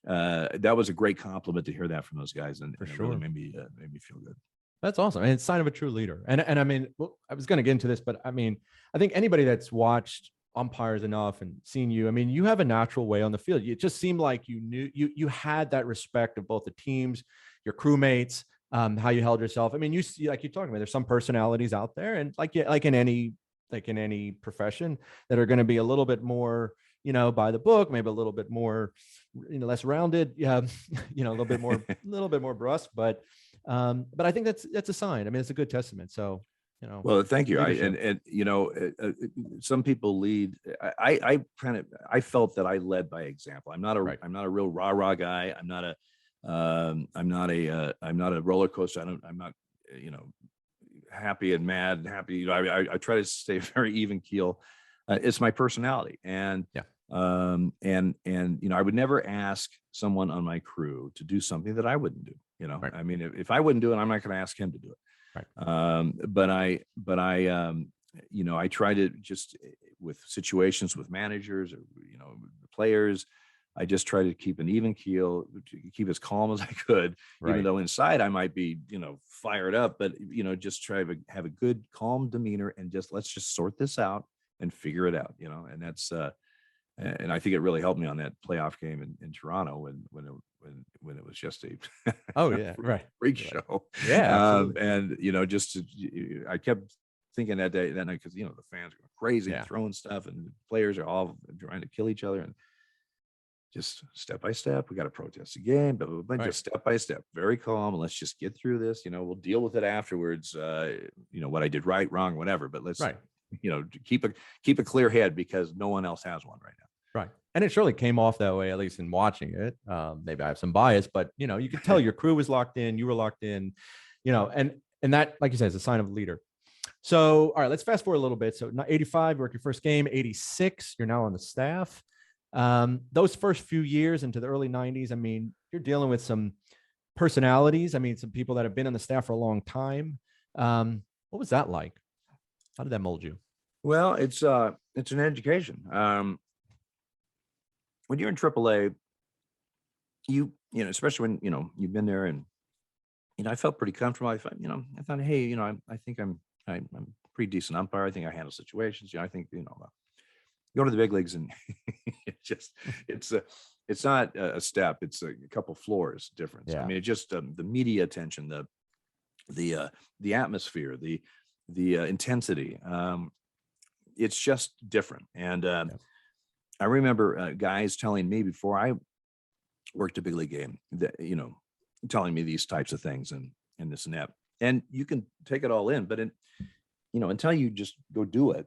that was a great compliment to hear that from those guys. And it really made me feel good. That's awesome. And it's a sign of a true leader. And I mean, I was going to get into this, but I mean, I think anybody that's watched umpires enough and seen you, I mean, you have a natural way on the field. It just seemed like you had that respect of both the teams, your crewmates, how you held yourself. I mean, you see, like you're talking about, there's some personalities out there, and like in any profession, that are going to be a little bit more, by the book, maybe a little bit more, less rounded. Yeah. A little bit more brusque, but I think that's a sign. I mean, it's a good testament. So, well, thank you. Some people lead. I felt that I led by example. I'm not a real rah-rah guy. I'm not a roller coaster. I'm not, happy and mad and happy. I try to stay very even keel. It's my personality. And And I would never ask someone on my crew to do something that I wouldn't do. Right. I mean, if I wouldn't do it, I'm not going to ask him to do it. Right. But I try to just with situations with managers or players, I just try to keep an even keel, to keep as calm as I could, even Right. though inside I might be fired up, but just try to have a good calm demeanor and let's just sort this out and figure it out. And that's and I think it really helped me on that playoff game in Toronto when it was just a Oh yeah. Right. freak show. Yeah. Absolutely. And I kept thinking that night, because the fans are going crazy, Yeah. throwing stuff, and the players are all trying to kill each other, and just step by step, we got to protest the game, but Right. just step by step, very calm, and let's just get through this. We'll deal with it afterwards. What I did right, wrong, whatever. But let's Right. keep a clear head, because no one else has one right now. Right. And it surely came off that way, at least in watching it. Maybe I have some bias, but you could tell your crew was locked in, you were locked in, and that, like you said, is a sign of a leader. So, all right, let's fast forward a little bit. So 85, you work your first game, 86, you're now on the staff. Those first few years into the early 90s, I mean, you're dealing with some personalities. I mean, some people that have been on the staff for a long time. What was that like? How did that mold you? Well, it's an education. When you're in AAA, especially when you've been there, and I felt pretty comfortable. I thought, hey, I think I'm a pretty decent umpire. I think I handle situations. I think go to the big leagues, and it's not a step, it's a couple floors difference. Yeah. I mean, it just the media attention, the atmosphere, the intensity, it's just different. And I remember guys telling me before I worked a big league game that telling me these types of things and this and that, and you can take it all in, but until you just go do it,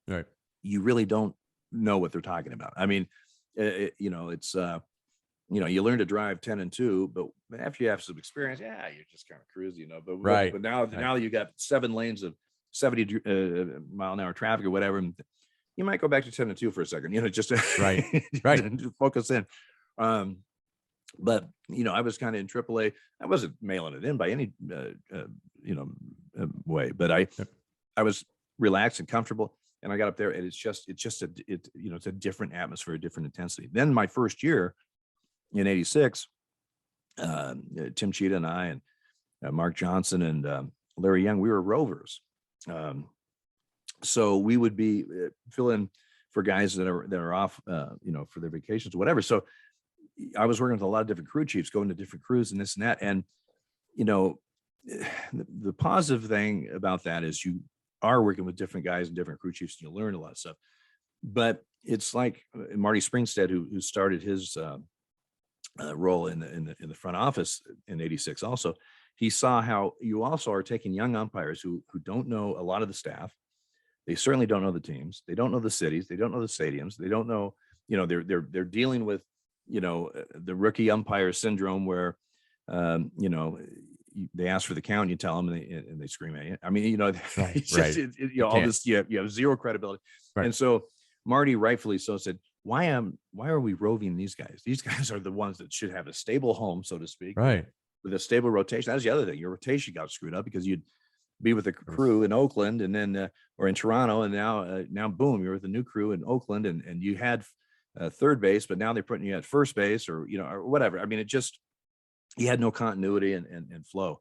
right, you really don't know what they're talking about. I mean, it's you learn to drive 10 and 2, but after you have some experience, you're just kind of cruising, but right. But now you got 7 lanes of 70 mile an hour traffic or whatever, and you might go back to 10 and 2 for a second, just to right to focus in. But I was kind of in AAA. I wasn't mailing it in by any way, but I was relaxed and comfortable. And I got up there, and it's a different atmosphere, a different intensity. Then my first year in '86, Tim Cheetah and I and Mark Johnson and Larry Young, we were rovers. So we would be fill in for guys that are off, for their vacations or whatever. So I was working with a lot of different crew chiefs, going to different crews and this and that. And the positive thing about that is you are working with different guys and different crew chiefs, and you learn a lot of stuff. But it's like Marty Springstead, who started his role in the front office in '86. Also, he saw how you also are taking young umpires who don't know a lot of the staff. They certainly don't know the teams. They don't know the cities. They don't know the stadiums. They don't know. They're dealing with the rookie umpire syndrome, where they ask for the count, you tell them, and they scream at you. I mean, Right, it's just, all this, you have zero credibility. Right. And so Marty, rightfully so, said, why are we roving these guys? These guys are the ones that should have a stable home, so to speak, right, with a stable rotation. That's the other thing. Your rotation got screwed up because you'd be with a crew in Oakland and then, or in Toronto. And now boom, you're with a new crew in Oakland, and you had third base, but now they're putting you at first base, or whatever. I mean, it just, he had no continuity and flow.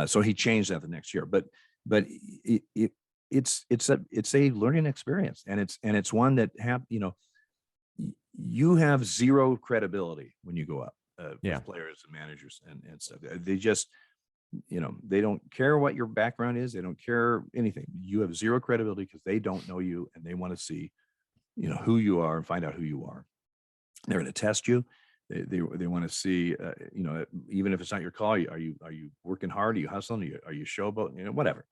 So he changed that the next year, but it's a learning experience, and it's one that you have zero credibility when you go up with players and managers and stuff. They just, they don't care what your background is. They don't care anything. You have zero credibility because they don't know you, and they want to see, who you are and find out who you are. They're going to test you. They want to see, even if it's not your call, are you working hard? Are you hustling? Are you showboating? Whatever.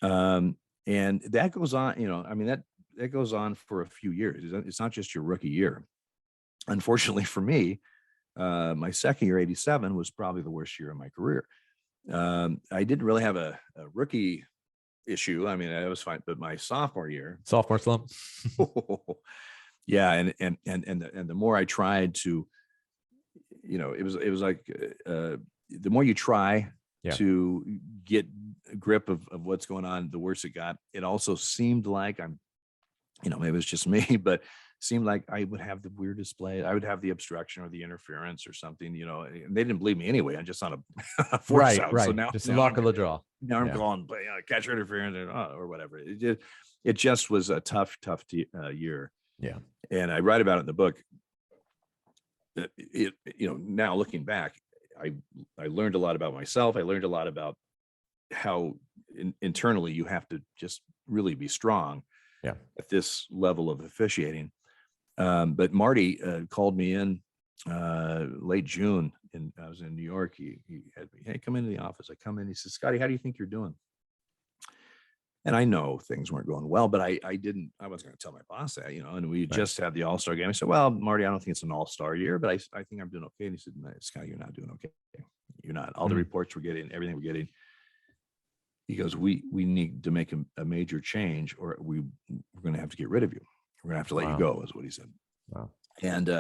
And that goes on, I mean, that goes on for a few years. It's not just your rookie year. Unfortunately for me, my second year, '87, was probably the worst year of my career. I didn't really have a rookie issue. I mean, I was fine, but my sophomore year, sophomore slump. Yeah. And the more I tried to, it was like, the more you try to get a grip of what's going on, the worse it got. It also seemed like maybe it was just me, but seemed like I would have the weirdest play. I would have the obstruction or the interference or something, and they didn't believe me anyway. I just on a force out. So now, just luck of the draw. Now I'm going catcher interference or whatever. It just was a tough year. Yeah. And I write about it in the book. Now looking back, I learned a lot about myself. I learned a lot about how internally you have to just really be strong at this level of officiating. But Marty called me in late June, and I was in New York. He had me, hey, come into the office. I come in. He says, Scotty, how do you think you're doing? And I know things weren't going well, but I wasn't going to tell my boss that, and we just had the All-Star game. I said, well, Marty, I don't think it's an All-Star year, but I think I'm doing okay. And he said, no, Scotty, you're not doing okay. You're not. All the reports we're getting, everything we're getting. He goes, we need to make a major change, or we're going to have to get rid of you. We're going to have to let you go, is what he said. Wow. And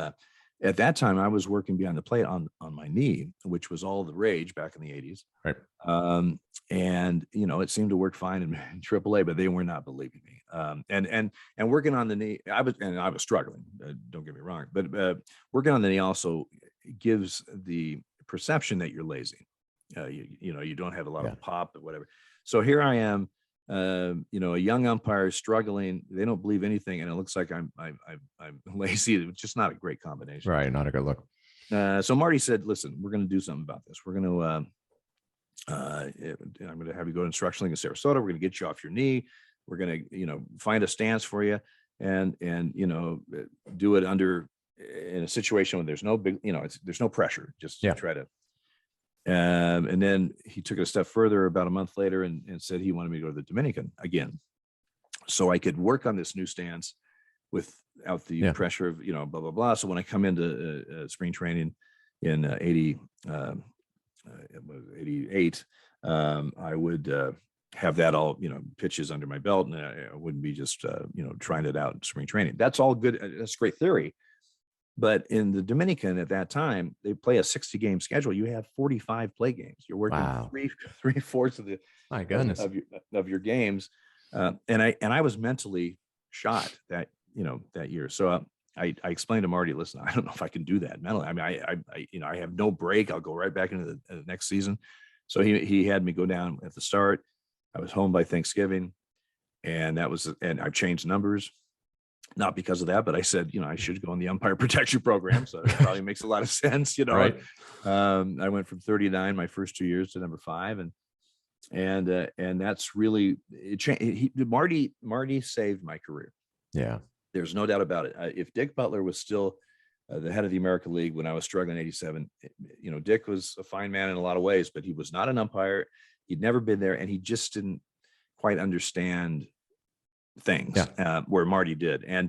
at that time, I was working behind the plate on my knee, which was all the rage back in the 80s. Right. And it seemed to work fine in AAA, but they were not believing me. And working on the knee, I was struggling. Don't get me wrong, but working on the knee also gives the perception that you're lazy. You don't have a lot of pop or whatever. So here I am, a young umpire struggling. They don't believe anything, and it looks like I'm lazy. It's just not a great combination. Right, not a good look. So Marty said, "Listen, we're going to do something about this. We're going to, I'm going to have you go to instructional league in Sarasota. We're going to get you off your knee. We're going to, find a stance for you, and do it in a situation where there's no big, there's no pressure. Just try to." And then he took it a step further about a month later and said he wanted me to go to the Dominican again, so I could work on this new stance without the pressure of, blah, blah, blah. So when I come into spring training in 88, I would have that all, pitches under my belt, and I wouldn't be just, trying it out in spring training. That's all good. That's great theory. But in the Dominican at that time, they play a 60-game schedule. You have 45 play games. You're working three-fourths of the of your games, and I was mentally shot that year. So I explained to Marty, listen, I don't know if I can do that mentally. I mean, I have no break. I'll go right back into the next season. So he had me go down at the start. I was home by Thanksgiving, and I've changed numbers. Not because of that, but I said, I should go on the umpire protection program. So it probably makes a lot of sense, Right. I went from 39 my first 2 years to number 5, and that's really it changed. Marty saved my career. Yeah, there's no doubt about it. If Dick Butler was still the head of the American League when I was struggling in 87, Dick was a fine man in a lot of ways, but he was not an umpire. He'd never been there, and he just didn't quite understand things where Marty did. And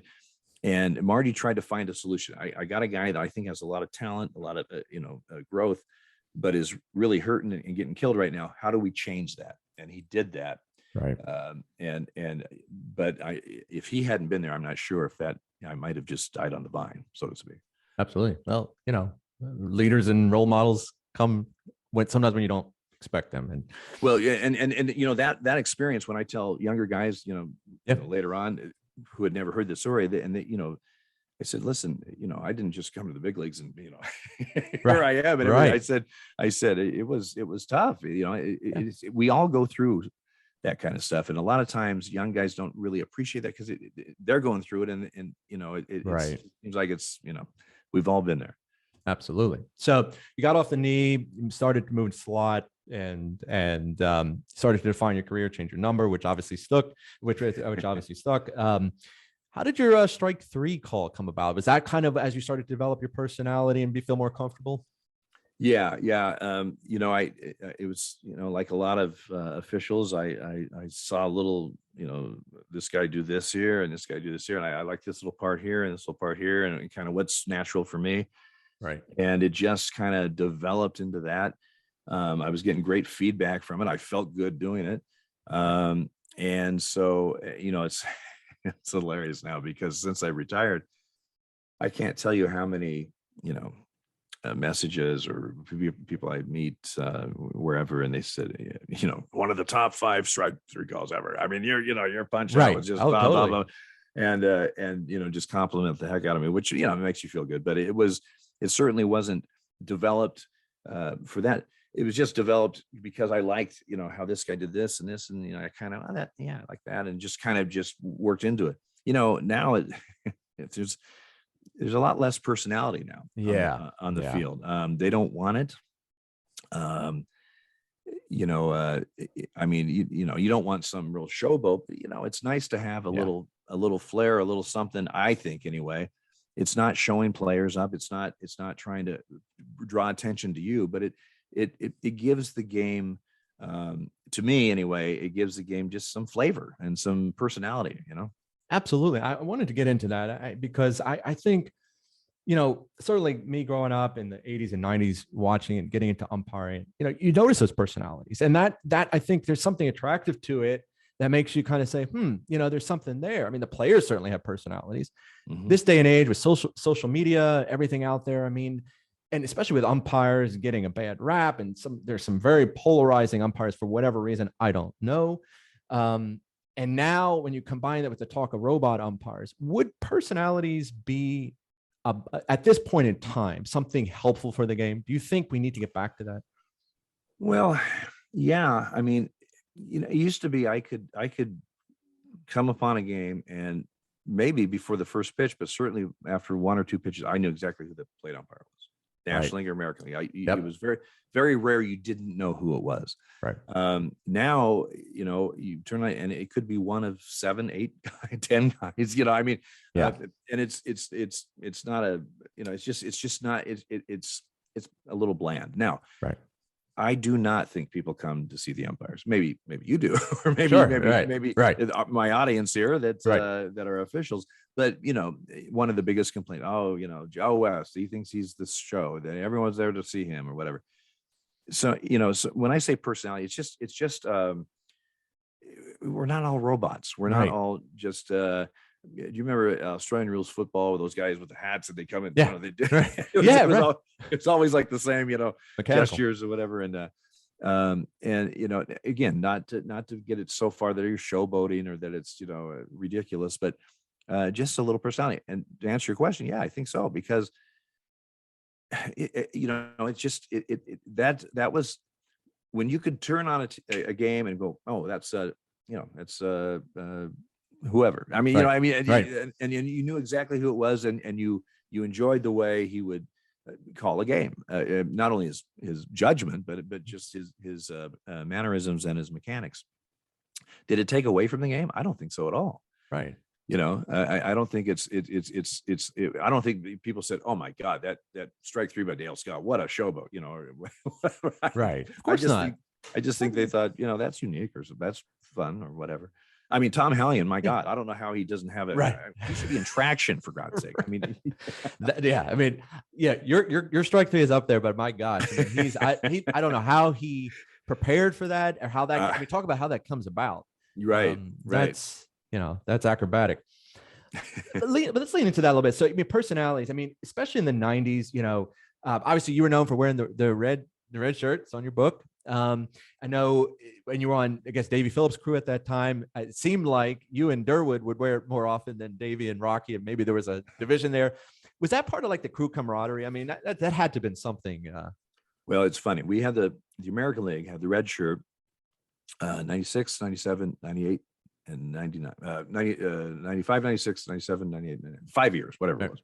Marty tried to find a solution. I got a guy that I think has a lot of talent, a lot of, growth, but is really hurting and getting killed right now. How do we change that? And he did that. Right. But if he hadn't been there, I'm not sure if I might have just died on the vine, so to speak. Absolutely. Well, leaders and role models come sometimes when you don't expect them. And that experience, when I tell younger guys, later on who had never heard the story, I said, listen, I didn't just come to the big leagues and, here I am. And I said, it was tough. We all go through that kind of stuff. And a lot of times young guys don't really appreciate that because they're going through it. And it seems like it's, we've all been there. Absolutely. So you got off the knee, started to move to slot, and started to define your career, change your number, which obviously stuck. How did your strike 3 call come about? Was that kind of as you started to develop your personality and feel more comfortable? Yeah. It was, like a lot of officials, I saw a little, this guy do this here and this guy do this here. And I like this little part here and this little part here, and kind of what's natural for me. Right. And it just kind of developed into that. I was getting great feedback from it. I felt good doing it. And so, it's hilarious now because since I retired, I can't tell you how many, messages or people I meet wherever, and they said, one of the top 5 strike 3 calls ever. I mean, your punch out was just blah, totally. blah, blah. And just compliment the heck out of me, which, it makes you feel good. But it certainly wasn't developed for that. It was just developed because I liked, how this guy did this and this, and, I kind of, I like that. And just kind of just worked into it. Now there's a lot less personality now. On the field. They don't want it. You don't want some real showboat, but it's nice to have a little flair, a little something, I think anyway. It's not showing players up. It's not trying to draw attention to you, but it gives the game, to me anyway, it gives the game just some flavor and some personality, Absolutely. I wanted to get into that because I think, certainly me growing up in the 80s and 90s, watching and getting into umpiring, you notice those personalities, and that I think there's something attractive to it that makes you kind of say, there's something there. I mean, the players certainly have personalities. Mm-hmm. This day and age with social media, everything out there. I mean, and especially with umpires getting a bad rap, and there's some very polarizing umpires for whatever reason, I don't know. And now when you combine that with the talk of robot umpires, would personalities be at this point in time something helpful for the game? Do you think we need to get back to that? Well, yeah. I mean, it used to be I could come upon a game, and maybe before the first pitch, but certainly after 1 or 2 pitches, I knew exactly who the plate umpire was. National League or American League. It was very, very rare you didn't know who it was. Right. Now, you turn on and it could be one of 7, 8, 10 guys. I mean, and it's not a, it's just not. It's a little bland. Now, right. I do not think people come to see the umpires. Maybe you do, or maybe my audience here that are officials. But one of the biggest complaints, Joe West, he thinks he's the show, that everyone's there to see him or whatever. So so when I say personality, it's just we're not all robots. We're not all just. Do you remember Australian rules football with those guys with the hats that they come in? Yeah, they do. Right. It's always like the same, Mechanical gestures or whatever. And again, not to get it so far that you're showboating or that it's ridiculous, but just a little personality. And to answer your question, yeah, I think so, because it's just that was when you could turn on a game and go, oh, that's whoever. I mean, and you knew exactly who it was, and you enjoyed the way he would call a game, not only his judgment, but just his mannerisms and his mechanics. Did it take away from the game? I don't think so at all. Right. I don't think I don't think people said, "Oh my God, that strike 3 by Dale Scott, what a showboat," Right. Of course not. I just think they thought, that's unique or that's fun or whatever. I mean, Tom Hallion, my God, I don't know how he doesn't have it. Right. He should be in traction, for God's sake. I mean, your strike 3 is up there, but my gosh, I don't know how he prepared for that, or how that. Talk about how that comes about. Right. That's acrobatic. But let's lean into that a little bit. So, personalities. Especially in the 90s. Obviously, you were known for wearing the red shirt. It's on your book. I know when you were on, I guess, Davey Phillips' crew at that time, it seemed like you and Durwood would wear it more often than Davey and Rocky, and maybe there was a division there. Was that part of like the crew camaraderie? That had to have been something. Well, it's funny. We had the American League had the red shirt, 96, 97, 98, and 99, 95, 96, 97, 98, 99, 5 years, whatever it was.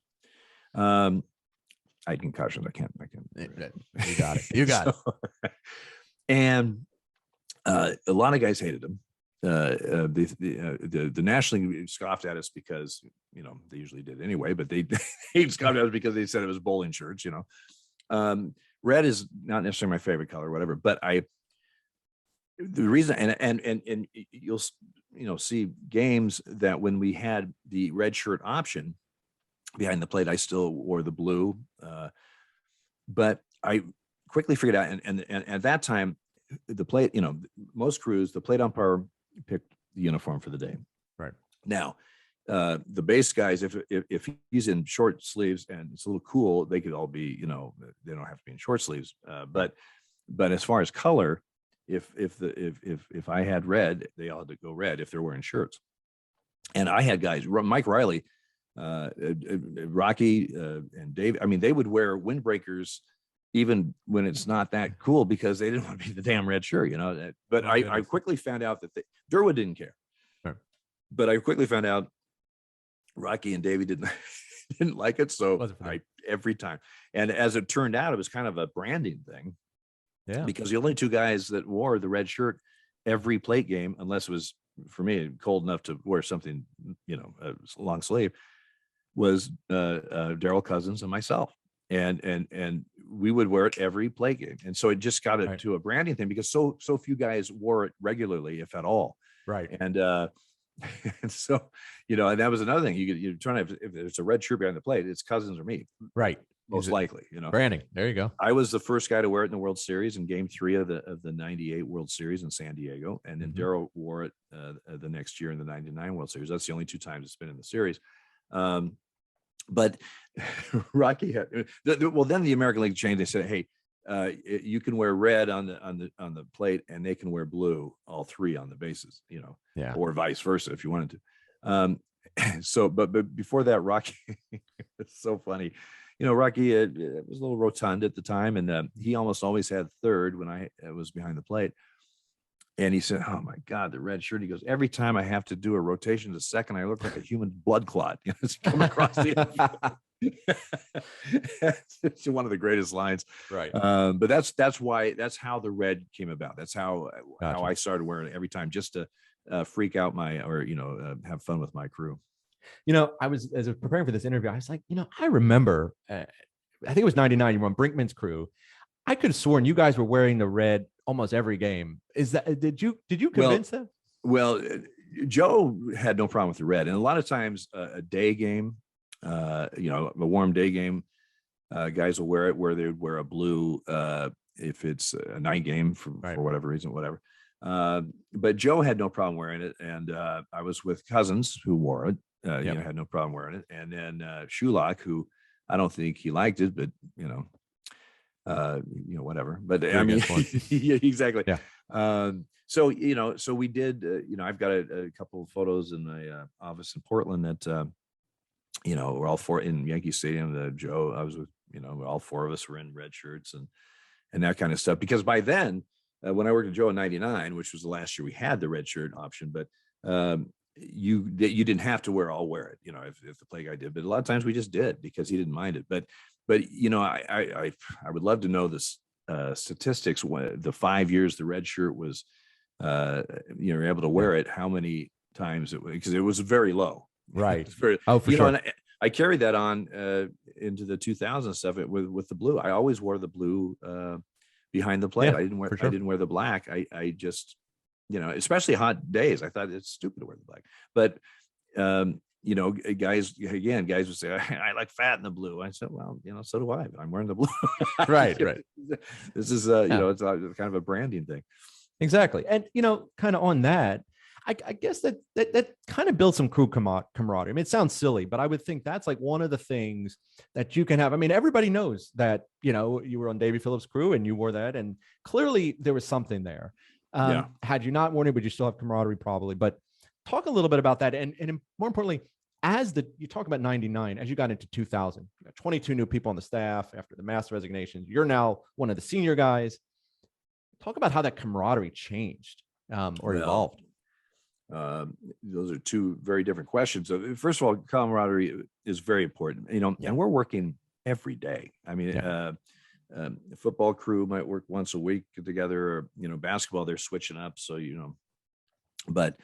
I had concussions. I can't. You got it. You got it. And a lot of guys hated him. The National League scoffed at us because they usually did anyway, but they scoffed at us because they said it was bowling shirts. Red is not necessarily my favorite color, whatever. But the reason, and you'll see games that when we had the red shirt option behind the plate, I still wore the blue, but I quickly figured out, and at that time, the plate, most crews, the plate umpire picked the uniform for the day. Right. Now, the base guys, if he's in short sleeves and it's a little cool, they could all be, they don't have to be in short sleeves. But as far as color, if I had red, they all had to go red if they're wearing shirts. And I had guys, Mike Riley, Rocky, and Dave. I mean, they would wear windbreakers even when it's not that cool because they didn't want to be the damn red shirt, But I quickly found out that Durwood didn't care. Right. But I quickly found out Rocky and Davey didn't like it. So every time. And as it turned out, it was kind of a branding thing. Yeah. Because the only two guys that wore the red shirt every plate game, unless it was, for me, cold enough to wear something, a long sleeve, was Darryl Cousins and myself. And we would wear it every play game. And so it just got it to a branding thing because so few guys wore it regularly, if at all. Right. And so, and that was another thing. You're trying to, if there's a red shirt behind the plate, it's Cousins or me. Right. Most likely, Branding. There you go. I was the first guy to wear it in the World Series in Game 3 of the '98 World Series in San Diego, and then Darryl wore it the next year in the '99 World Series. That's the only two times it's been in the series. But Rocky had then the American League changed. They said, "Hey, you can wear red on the plate, and they can wear blue, all three on the bases, or vice versa if you wanted to." So, but before that, Rocky, it's so funny. Rocky was a little rotund at the time, and he almost always had third when I was behind the plate. And he said, "Oh my God, the red shirt." He goes, "Every time I have to do a rotation to second, I look like a human blood clot." It's coming across the It's one of the greatest lines. Right. But that's how the red came about. That's how I started wearing it every time, just to freak out have fun with my crew. As I was preparing for this interview, I was like, I remember, I think it was '99. You were on Brinkman's crew. I could have sworn you guys were wearing the red almost every game. Is that, did you convince them? Well, Joe had no problem with the red. And a lot of times a day game, a warm day game, guys will wear it where they would wear a blue, if it's a night game for whatever reason, whatever. But Joe had no problem wearing it. And I was with Cousins who wore it. Had no problem wearing it. And then Shulak, who I don't think he liked it, but whatever. But I mean, yeah, exactly. Yeah. So we did. I've got a couple of photos in my office in Portland that we're all four in Yankee Stadium. Joe, I was with. All four of us were in red shirts and that kind of stuff. Because by then, when I worked with Joe in '99, which was the last year we had the red shirt option, but you didn't have to wear it, if the play guy did, but a lot of times we just did because he didn't mind it. But I would love to know this statistics. The 5 years the red shirt was, you're able to wear it, how many times it was, because it was very low. Right. For sure. And I carried that on into the 2000 stuff with the blue. I always wore the blue behind the plate. Yeah, I didn't wear the black. I just, especially hot days, I thought it's stupid to wear the black. But guys would say, I like fat in the blue. I said, well, so do I, but I'm wearing the blue. Right. This is it's kind of a branding thing. Exactly. And kind of on that, I guess that kind of builds some crew camaraderie. I mean, it sounds silly, but I would think that's like one of the things that you can have. I mean, everybody knows that, you were on Davey Phillips' crew and you wore that, and clearly there was something there. Had you not worn it, would you still have camaraderie? Probably. But talk a little bit about that. And more importantly, you talk about '99, as you got into 2000, you got 22 new people on the staff after the mass resignations. You're now one of the senior guys. Talk about how that camaraderie changed or evolved. Those are two very different questions. So first of all, camaraderie is very important, and we're working every day. I mean, the football crew might work once a week together, or, basketball, they're switching up. So, but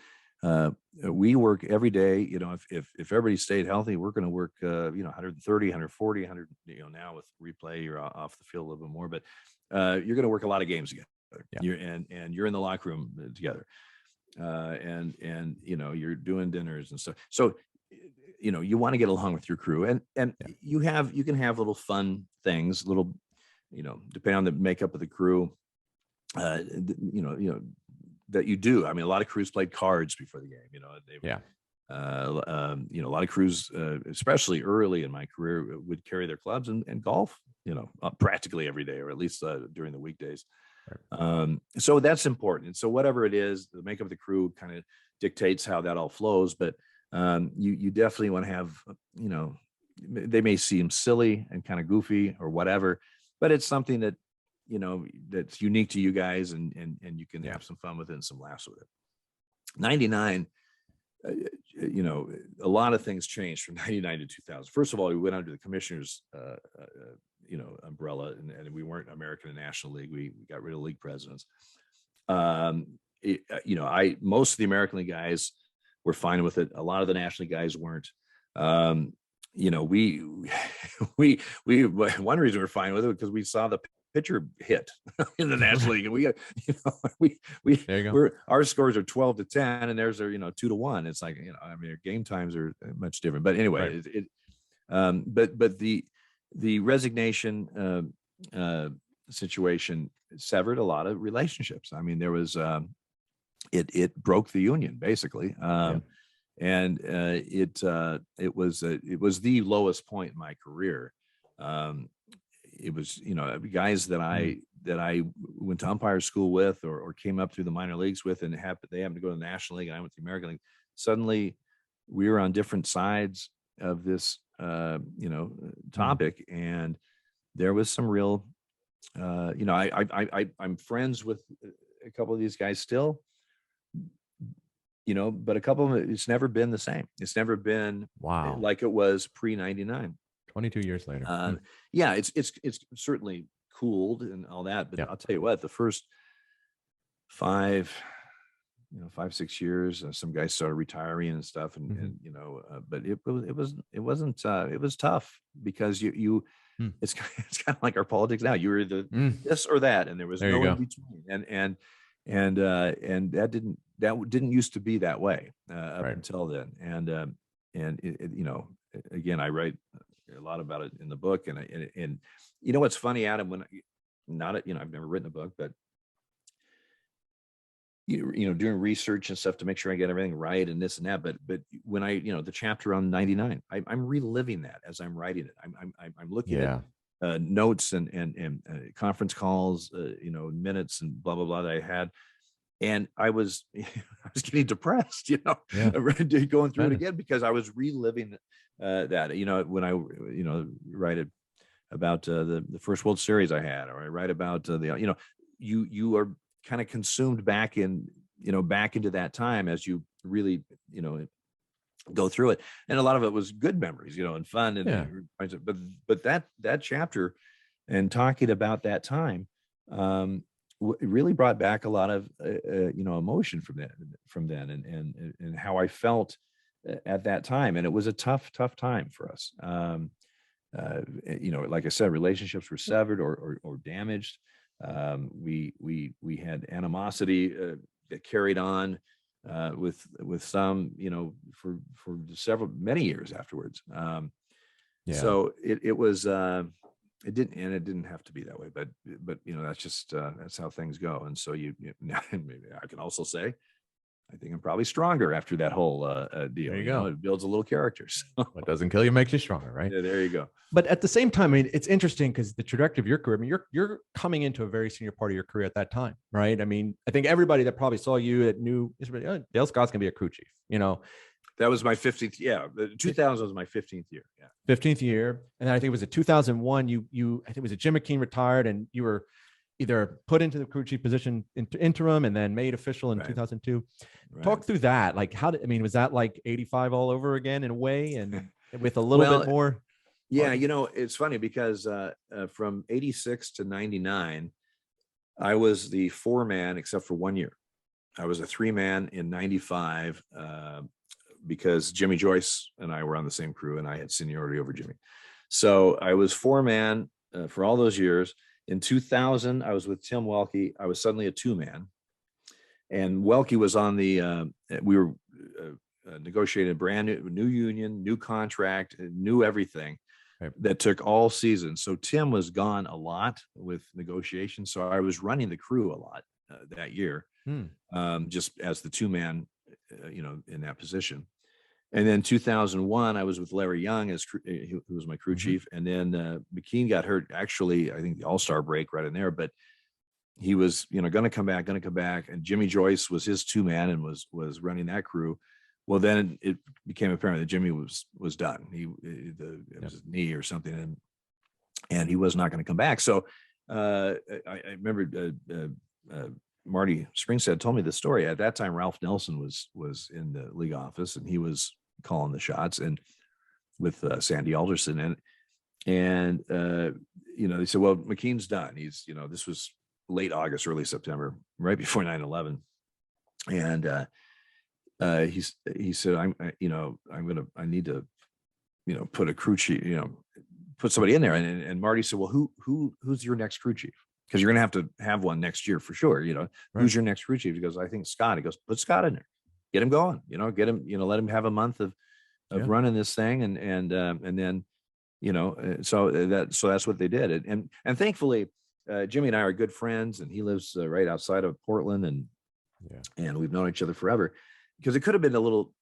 we work every day. If everybody stayed healthy, we're going to work, 130, 140, 100, now with replay, you're off the field a little bit more, but you're going to work a lot of games together. Yeah. You're in the locker room together. And you're doing dinners and stuff. So, you want to get along with your crew, and you can have little fun things, depending on the makeup of the crew, that you do. I mean, a lot of crews played cards before the game, You know, a lot of crews, especially early in my career, would carry their clubs and golf, you know, practically every day, or at least during the weekdays. So that's important. And so whatever it is, the makeup of the crew kind of dictates how that all flows. But you definitely want to have, you know, they may seem silly and kind of goofy or whatever, but it's something that, you know, that's unique to you guys, and you can have some fun with it and some laughs with it. 99, you know, a lot of things changed from 99 to 2000. First of all, we went under the commissioner's, you know, umbrella, and we weren't American and National League. We got rid of league presidents. You know, most of the American League guys were fine with it. A lot of the National League guys weren't. You know, we one reason we're fine with it because we saw the pitcher hit in the National League, and we got, you know, there you go. our scores are 12-10, and theirs are, you know, 2-1. It's like, you know, I mean, our game times are much different. But anyway, but the resignation situation severed a lot of relationships. I mean, there was it broke the union basically. And it was the lowest point in my career. It was, you know, guys that I went to umpire school with, or came up through the minor leagues with, and they happened to go to the National League, and I went to the American League. Suddenly, we were on different sides of this, you know, topic, and there was some real, you know, I'm friends with a couple of these guys still, you know, but a couple of them, it's never been the same. It's never been like it was pre-99. 22 years later. Yeah, it's certainly cooled and all that, but I'll tell you what, the first 5, 6 years, some guys started retiring and stuff, and you know, but it was tough because it's kind of like our politics now. You were either this or that, and there was no in between, and that didn't used to be that way up until then, and you know, again, I write a lot about it in the book, and you know what's funny, Adam, when you know, I've never written a book, but you know, doing research and stuff to make sure I get everything right and this and that, but when I, you know, the chapter on 99, I'm reliving that as I'm writing it. I'm looking at notes and conference calls, you know, minutes and blah blah blah that I had. And I was getting depressed, you know, going through it again, because I was reliving that, you know, when I, you know, write it about the first World Series I had, or I write about you know, you are kind of consumed back into that time as you really, you know, go through it. And a lot of it was good memories, you know, and fun. And but that chapter and talking about that time, it really brought back a lot of you know, emotion from then and how I felt at that time. And it was a tough time for us. You know, like I said, relationships were severed or damaged. We had animosity that carried on with some, you know, for many years afterwards. So it was it didn't have to be that way, but you know, that's just that's how things go. And so maybe I can also say, I think I'm probably stronger after that whole deal. There you go. Know, it builds a little character. So. What doesn't kill you makes you stronger, right? Yeah, there you go. But at the same time, I mean, it's interesting because the trajectory of your career, I mean, you're coming into a very senior part of your career at that time, right? I mean, I think everybody that probably saw you that knew Dale Scott's gonna be a crew chief, you know. That was my 15th. Yeah, 2000 was my 15th year. Yeah, 15th year, and I think it was a 2001. You I think it was a Jim McKean retired, and you were either put into the crew chief position interim and then made official in 2002. Talk through that. Like, was that like 85 all over again in a way, and with a little bit more? Yeah, you know, it's funny because from 86 to 99, I was the 4-man except for 1 year. I was a 3-man in 95 because Jimmy Joyce and I were on the same crew, and I had seniority over Jimmy. So I was 4-man for all those years. In 2000, I was with Tim Welke. I was suddenly a 2-man, and Welke was on the. We were negotiating a brand new union, new contract, new everything. That took all season. So Tim was gone a lot with negotiations. So I was running the crew a lot that year, just as the 2-man, you know, in that position. And then 2001, I was with Larry Young who was my crew chief. And then McKean got hurt, actually, I think the All-Star break right in there, but he was, going to come back. And Jimmy Joyce was his 2-man and was running that crew. Well, then it became apparent that Jimmy was done. It was his knee or something, and he was not going to come back. So I remember Marty Springstead told me the story. At that time, Ralph Nelson was in the league office, and he was calling the shots, and with Sandy Alderson, and they said, well, McKean's done. He's, this was late August, early September, right before 9/11, and he said, I need to, put a crew chief, put somebody in there, and Marty said, well, who's your next crew chief? Because you're going to have one next year for sure. Who's your next crew chief? He goes, I think Scott. He goes, put Scott in there, get him going, get him, let him have a month of running this thing. And then, so that's what they did. And thankfully, Jimmy and I are good friends, and he lives right outside of Portland, and we've known each other forever, because it could have been a little,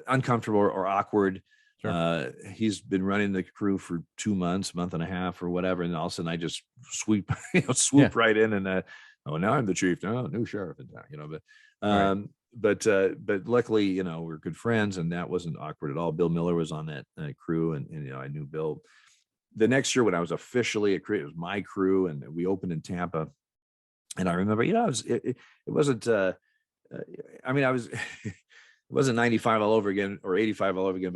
uncomfortable or awkward. Sure. He's been running the crew for 2 months, month and a half or whatever. And all of a sudden I just swoop right in, and now I'm the chief, new sheriff in town, but luckily, we're good friends, and that wasn't awkward at all. Bill Miller was on that crew, and I knew Bill. The next year when I was officially a crew, it was my crew, and we opened in Tampa. And I remember, it wasn't, it wasn't 95 all over again or 85 all over again,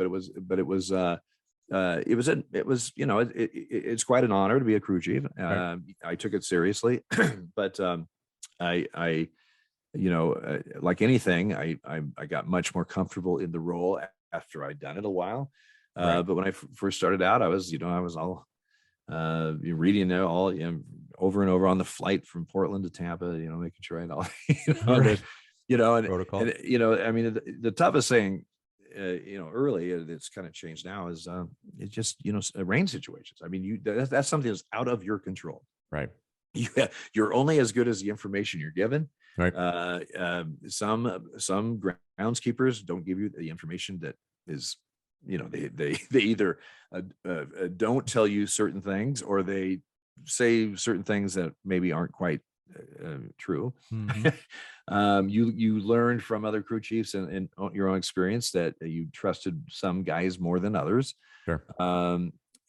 it's quite an honor to be a crew chief. I took it seriously, but I like anything, I got much more comfortable in the role after I'd done it a while. But when I first started out, I was all reading it all over and over on the flight from Portland to Tampa, making sure I had all, protocol. The toughest thing, early, it's kind of changed now, is it's just, range situations. I mean, that's something that's out of your control. Right. You're only as good as the information you're given. Right. Some groundskeepers don't give you the information that is, they either don't tell you certain things, or they say certain things that maybe aren't quite true. Mm-hmm. You learned from other crew chiefs and your own experience that you trusted some guys more than others. Sure.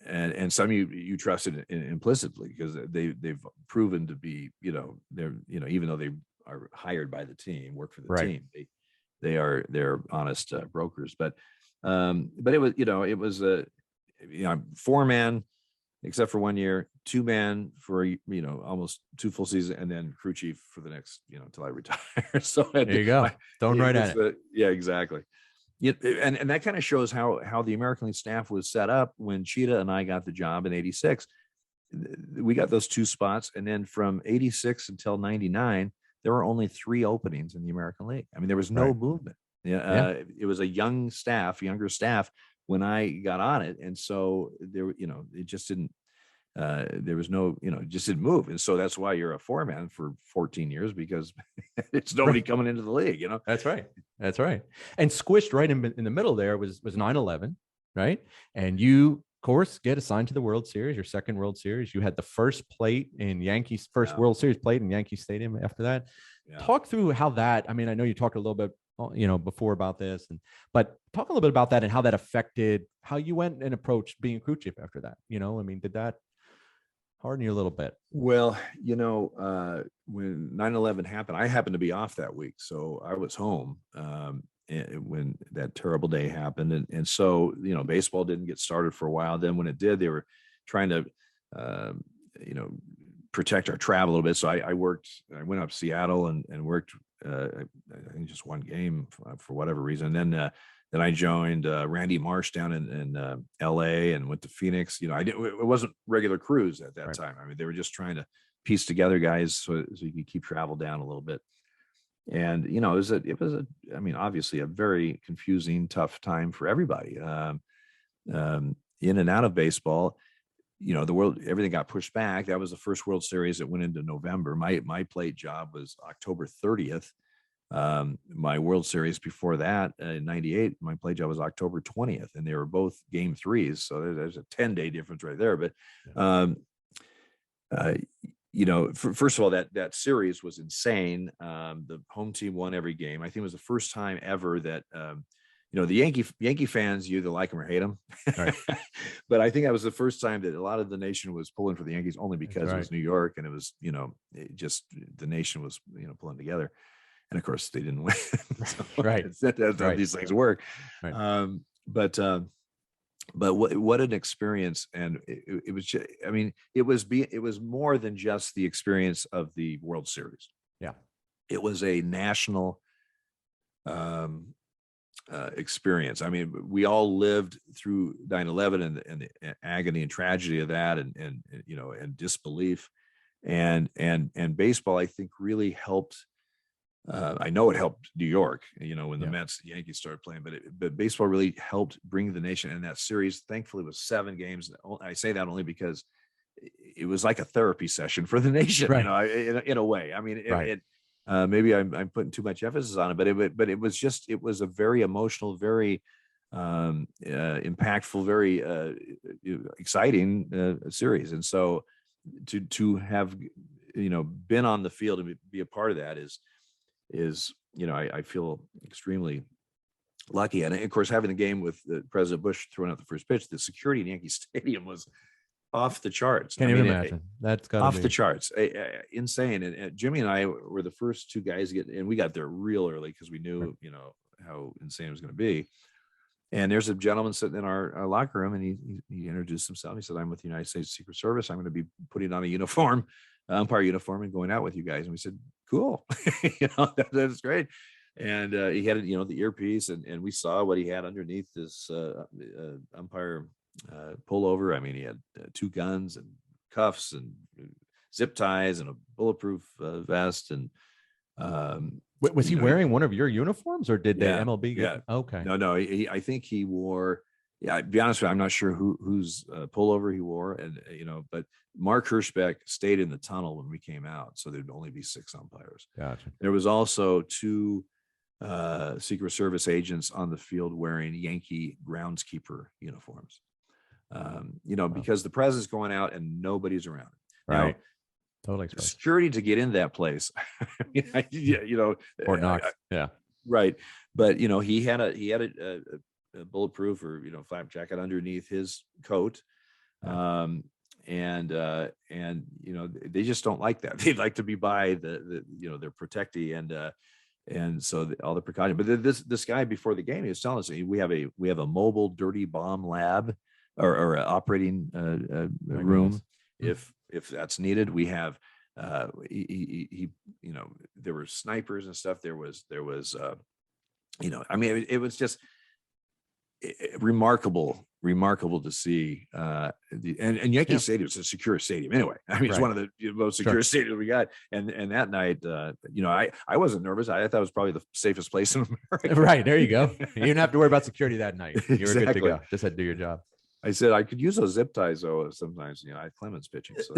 And some you trusted implicitly, because they've proven to be, they're, even though they are hired by the team, work for the team, they're honest brokers. But it was a 4-man, except for 1 year, 2-man for almost 2 full seasons, and then crew chief for the next until I retire. So there you go, throwing right at it. Yeah, exactly. And that kind of shows how the American League staff was set up when Cheetah and I got the job in '86. We got those 2 spots, and then from '86 until '99, there were only 3 openings in the American League. I mean, there was no movement. It was a younger staff when I got on it, and so there, it just didn't. There was no, it just didn't move, and so that's why you're a 4-man for 14 years, because it's nobody coming into the league. That's right. And squished right in the middle there was 9/11, right? And you, of course, get assigned to the World Series, your second World Series. You had the first plate in Yankees, first World Series plate in Yankee Stadium after that. Yeah. Talk through how that. I mean, I know you talked a little bit, before about this, but talk a little bit about that and how that affected how you went and approached being a crew chief after that. Did that harden you a little bit? Well, when 9/11 happened, I happened to be off that week, so I was home when that terrible day happened, and so baseball didn't get started for a while. Then when it did, they were trying to protect our travel a little bit. So I went up to Seattle and worked I think just 1 game for whatever reason. And then I joined Randy Marsh down in LA and went to Phoenix. It wasn't regular crews at that time. I mean, they were just trying to piece together guys so you could keep travel down a little bit. And, it was obviously a very confusing, tough time for everybody in and out of baseball. The world, everything got pushed back. That was the first World Series that went into November. My plate job was October 30th. My World Series before that, in '98, my play job was October 20th, and they were both game threes. So there's a 10-day difference right there. But, first of all, that series was insane. The home team won every game. I think it was the first time ever that, the Yankee fans, you either like them or hate them. Right. But I think that was the first time that a lot of the nation was pulling for the Yankees, only because it was New York, and it was, the nation was, pulling together. And of course, they didn't win. So Right. That's how these things work. Right. But what an experience. And it was just, it was more than just the experience of the World Series. Yeah. It was a national experience. I mean, we all lived through 9/11 and the agony and tragedy of that, and disbelief, and baseball, I think, really helped. I know it helped New York, when the Mets, the Yankees started playing, but baseball really helped bring the nation. And that series, thankfully, was 7 games. I say that only because it was like a therapy session for the nation, right. In a way. I mean, Right. Maybe I'm putting too much emphasis on it, but it was a very emotional, very impactful, very exciting series. And so to have been on the field and be a part of that is I feel extremely lucky. And of course, having the game with President Bush throwing out the first pitch, the security in Yankee Stadium was off the charts. Can't even imagine. That's off the charts, insane. And Jimmy and I were the first 2 guys to get, and we got there real early because we knew, how insane it was going to be. And there's a gentleman sitting in our locker room, and he introduced himself. He said, "I'm with the United States Secret Service. I'm going to be putting on a uniform, umpire uniform, and going out with you guys." And we said, "Cool." That's great. And he had, the earpiece, and we saw what he had underneath this umpire pullover. I mean, he had 2 guns and cuffs and zip ties and a bulletproof vest. And was he wearing one of your uniforms, or did the MLB get? Yeah. Okay. No. I think he wore. Yeah, to be honest with you, I'm not sure whose pullover he wore, and but Mark Hirschbeck stayed in the tunnel when we came out, so there'd only be 6 umpires. Gotcha. There was also 2 Secret Service agents on the field wearing Yankee groundskeeper uniforms. Because the president's going out and nobody's around. Right. Now, totally. Security to get in that place. Fort Knox. Yeah. Right. But he had a bulletproof or flap jacket underneath his coat. And they just don't like that. They'd like to be by the their protectee and so all the precaution. But this guy before the game, he was telling us we have a mobile dirty bomb lab or operating room if that's needed. We have he there were snipers and stuff. There was it was just remarkable to see. And Yankee Stadium is a secure stadium anyway. I mean, it's one of the most secure stadiums we got. And that night, I wasn't nervous. I thought it was probably the safest place in America. Right. There you go. You didn't have to worry about security that night. You were good to go. Just had to do your job. I said I could use those zip ties though. Sometimes, I had Clemens pitching. So.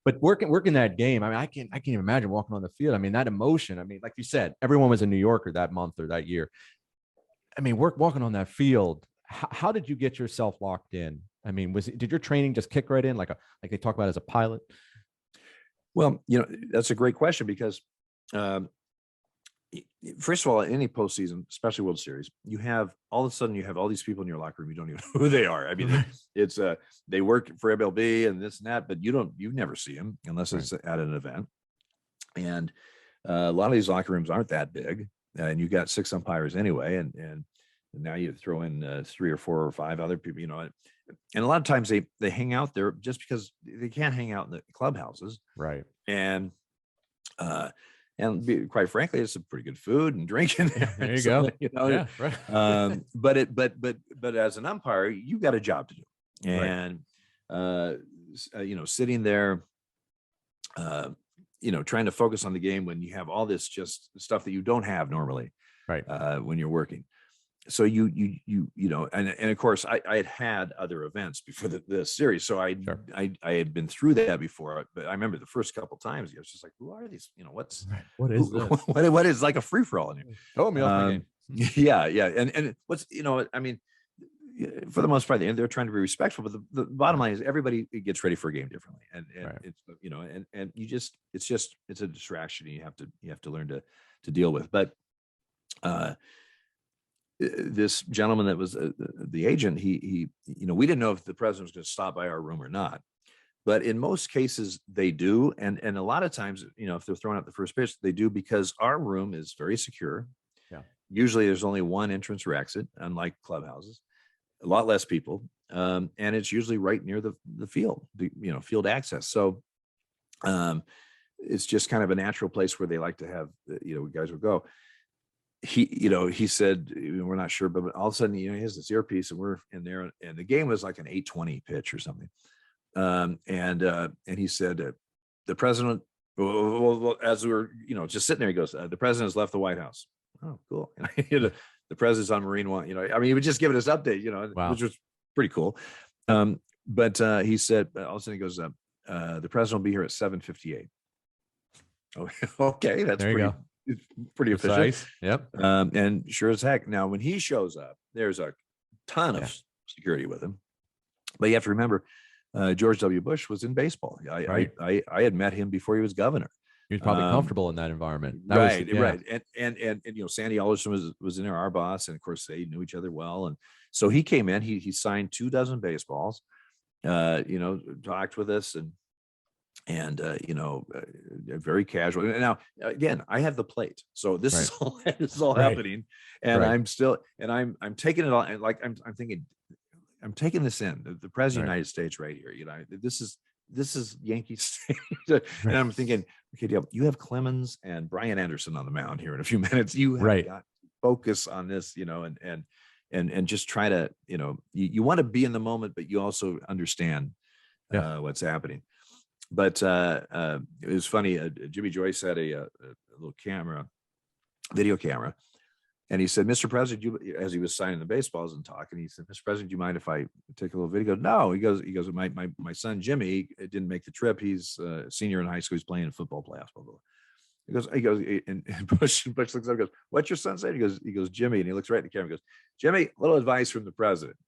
But working that game, I mean, I can't even imagine walking on the field. I mean, that emotion. I mean, like you said, everyone was a New Yorker that month or that year. I mean, walking on that field. How did you get yourself locked in? I mean, did your training just kick right in like they talk about as a pilot? Well, that's a great question because, first of all, in any postseason, especially World Series, you have all of a sudden all these people in your locker room. You don't even know who they are. I mean, it's they work for MLB and this and that, but you never see them unless it's at an event. And a lot of these locker rooms aren't that big, and you got 6 umpires anyway, and now you throw in 3 or 4 or 5 other people, and a lot of times they hang out there just because they can't hang out in the clubhouses, right? And quite frankly, it's some pretty good food and drinking. There you go. Yeah, right. But as an umpire, you got a job to do, and sitting there, trying to focus on the game when you have all this just stuff that you don't have normally, right? When you're working, so you know, and of course I had other events before the series, so I had been through that before. But I remember the first couple times, I was just like, who are these? You know, what is this? What is like a free for all in here? Throw me off my game. Yeah, and what's, you know, I mean, for the most part, they're trying to be respectful, but the bottom line is everybody gets ready for a game differently, and it's, you know, and you just it's a distraction you have to learn to deal with. But this gentleman that was the agent, he you know, we didn't know if the president was going to stop by our room or not, but in most cases they do, and a lot of times, you know, if they're throwing out the first pitch, they do, because our room is very secure. Yeah, usually there's only one entrance or exit, unlike clubhouses, a lot less people, and it's usually right near the field, you know, field access. So it's just kind of a natural place where they like to have, you know, guys will go. He said, we're not sure, but all of a sudden, you know, he has this earpiece and we're in there, and the game was like an 8:20 pitch or something. And he said, the president, well, as we were, you know, just sitting there, he goes, the president has left the White House. Oh, cool. The president's on Marine One, you know, I mean, he was just giving us update, you know, which was pretty cool. But he said, all of a sudden he goes, the president will be here at 7:58. Oh, okay. That's pretty efficient. Yep. And sure as heck. Now, when he shows up, there's a ton of security with him. But you have to remember, George W. Bush was in baseball. I had met him before he was governor. He was probably comfortable in that environment. Right. And you know, Sandy Alderson was in there, our boss, and of course they knew each other well. And so he came in, he signed 24 baseballs, you know, talked with us, and you know, very casual. And now again, I have the plate, so this is all happening, and I'm still, and I'm taking it all, and like I'm thinking, I'm taking this in, the president of the United States right here. You know, this is Yankee Stadium, and I'm thinking, okay, you have Clemens and Brian Anderson on the mound here in a few minutes. You have got to focus on this, you know, and just try to, you know, you want to be in the moment, but you also understand what's happening. But it was funny. Jimmy Joyce had a little video camera, and he said, "Mr. President," as he was signing the baseballs and talking, he said, "Mr. President, do you mind if I take a little video?" No, he goes, my son Jimmy didn't make the trip. He's a senior in high school. He's playing in football playoffs. Blah, blah, blah. He goes, and Bush looks up and goes, "What's your son say?" He goes, "Jimmy," and he looks right at the camera. He goes, "Jimmy, little advice from the president.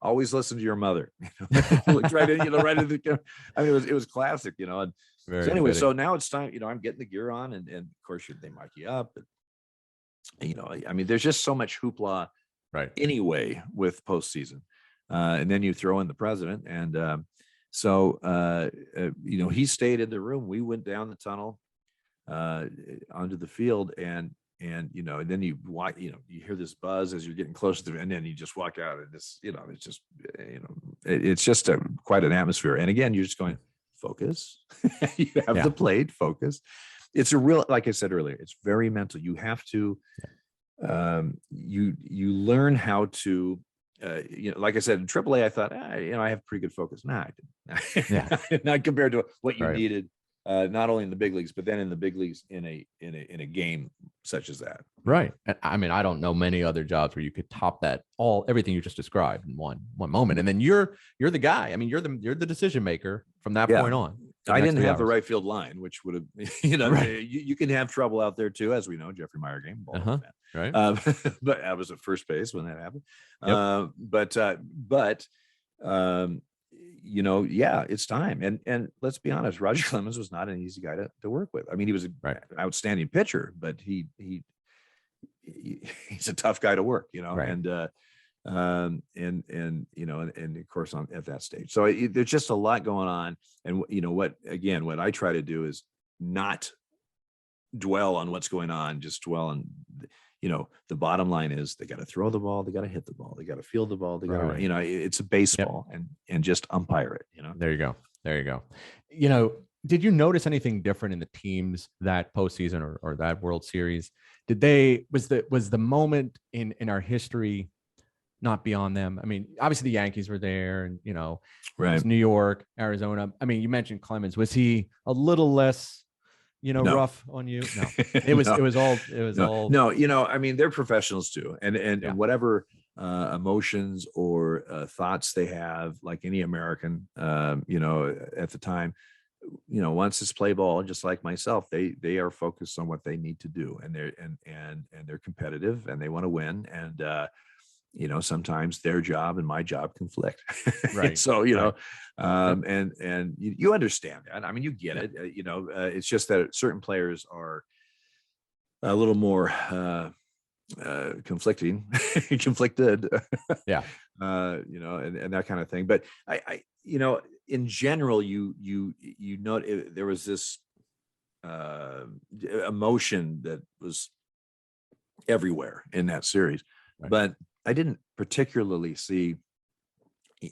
Always listen to your mother." Looks right in, you know, right at the camera. I mean, it was classic, you know. And so anyway, so now it's time, you know, I'm getting the gear on, and of course they mic you up, and, you know, I mean, there's just so much hoopla anyway with postseason. And then you throw in the president. And so, you know, he stayed in the room. We went down the tunnel onto the field, and you know, and then you walk, you know, you hear this buzz as you're getting closer to, and then you just walk out, and this, you know, it's just, you know, it's just quite an atmosphere. And again, you're just going, focus. You have the plate, focus. It's a real, like I said earlier, it's very mental. You have to, you learn how to, you know, like I said, in AAA, I thought, you know, I have pretty good focus. Nah, I didn't. Not compared to what you needed, not only in the big leagues, but then in the big leagues in a game such as that. Right. And I mean, I don't know many other jobs where you could top that, everything you just described in one moment. And then you're the guy. I mean, you're the decision maker from that point on. I didn't have the right field line, which would have, you know, you can have trouble out there too, as we know. Jeffrey Maier game, right? But I was at first base when that happened. You know, it's time. And let's be honest, Roger Clemens was not an easy guy to work with. I mean, he was an outstanding pitcher, but he's a tough guy to work, you know, and you know, and of course at that stage. So there's just a lot going on. And you know what I try to do is not dwell on what's going on, just dwell on, you know, the bottom line is they got to throw the ball, they got to hit the ball, they got to field the ball, they got to, you know, it's a baseball, and just umpire it, you know. There you go. You know, did you notice anything different in the teams that postseason or that World Series? Was the moment in our history not beyond them? I mean, obviously the Yankees were there, and, you know, it's New York, Arizona. I mean, you mentioned Clemens. Was he a little less No. rough on you? No, it was, No. it was all, No, I mean, they're professionals too. And Yeah. whatever emotions or thoughts they have, like any American, at the time, wants to play ball, just like myself, they are focused on what they need to do, and they're competitive and they want to win. And, sometimes their job and my job conflict. Right. So, Right. and you understand that. I mean, you get it, it's just that certain players are a little more conflicted. Yeah. And that kind of thing. But in general, there was this emotion that was everywhere in that series. Right. But I didn't particularly see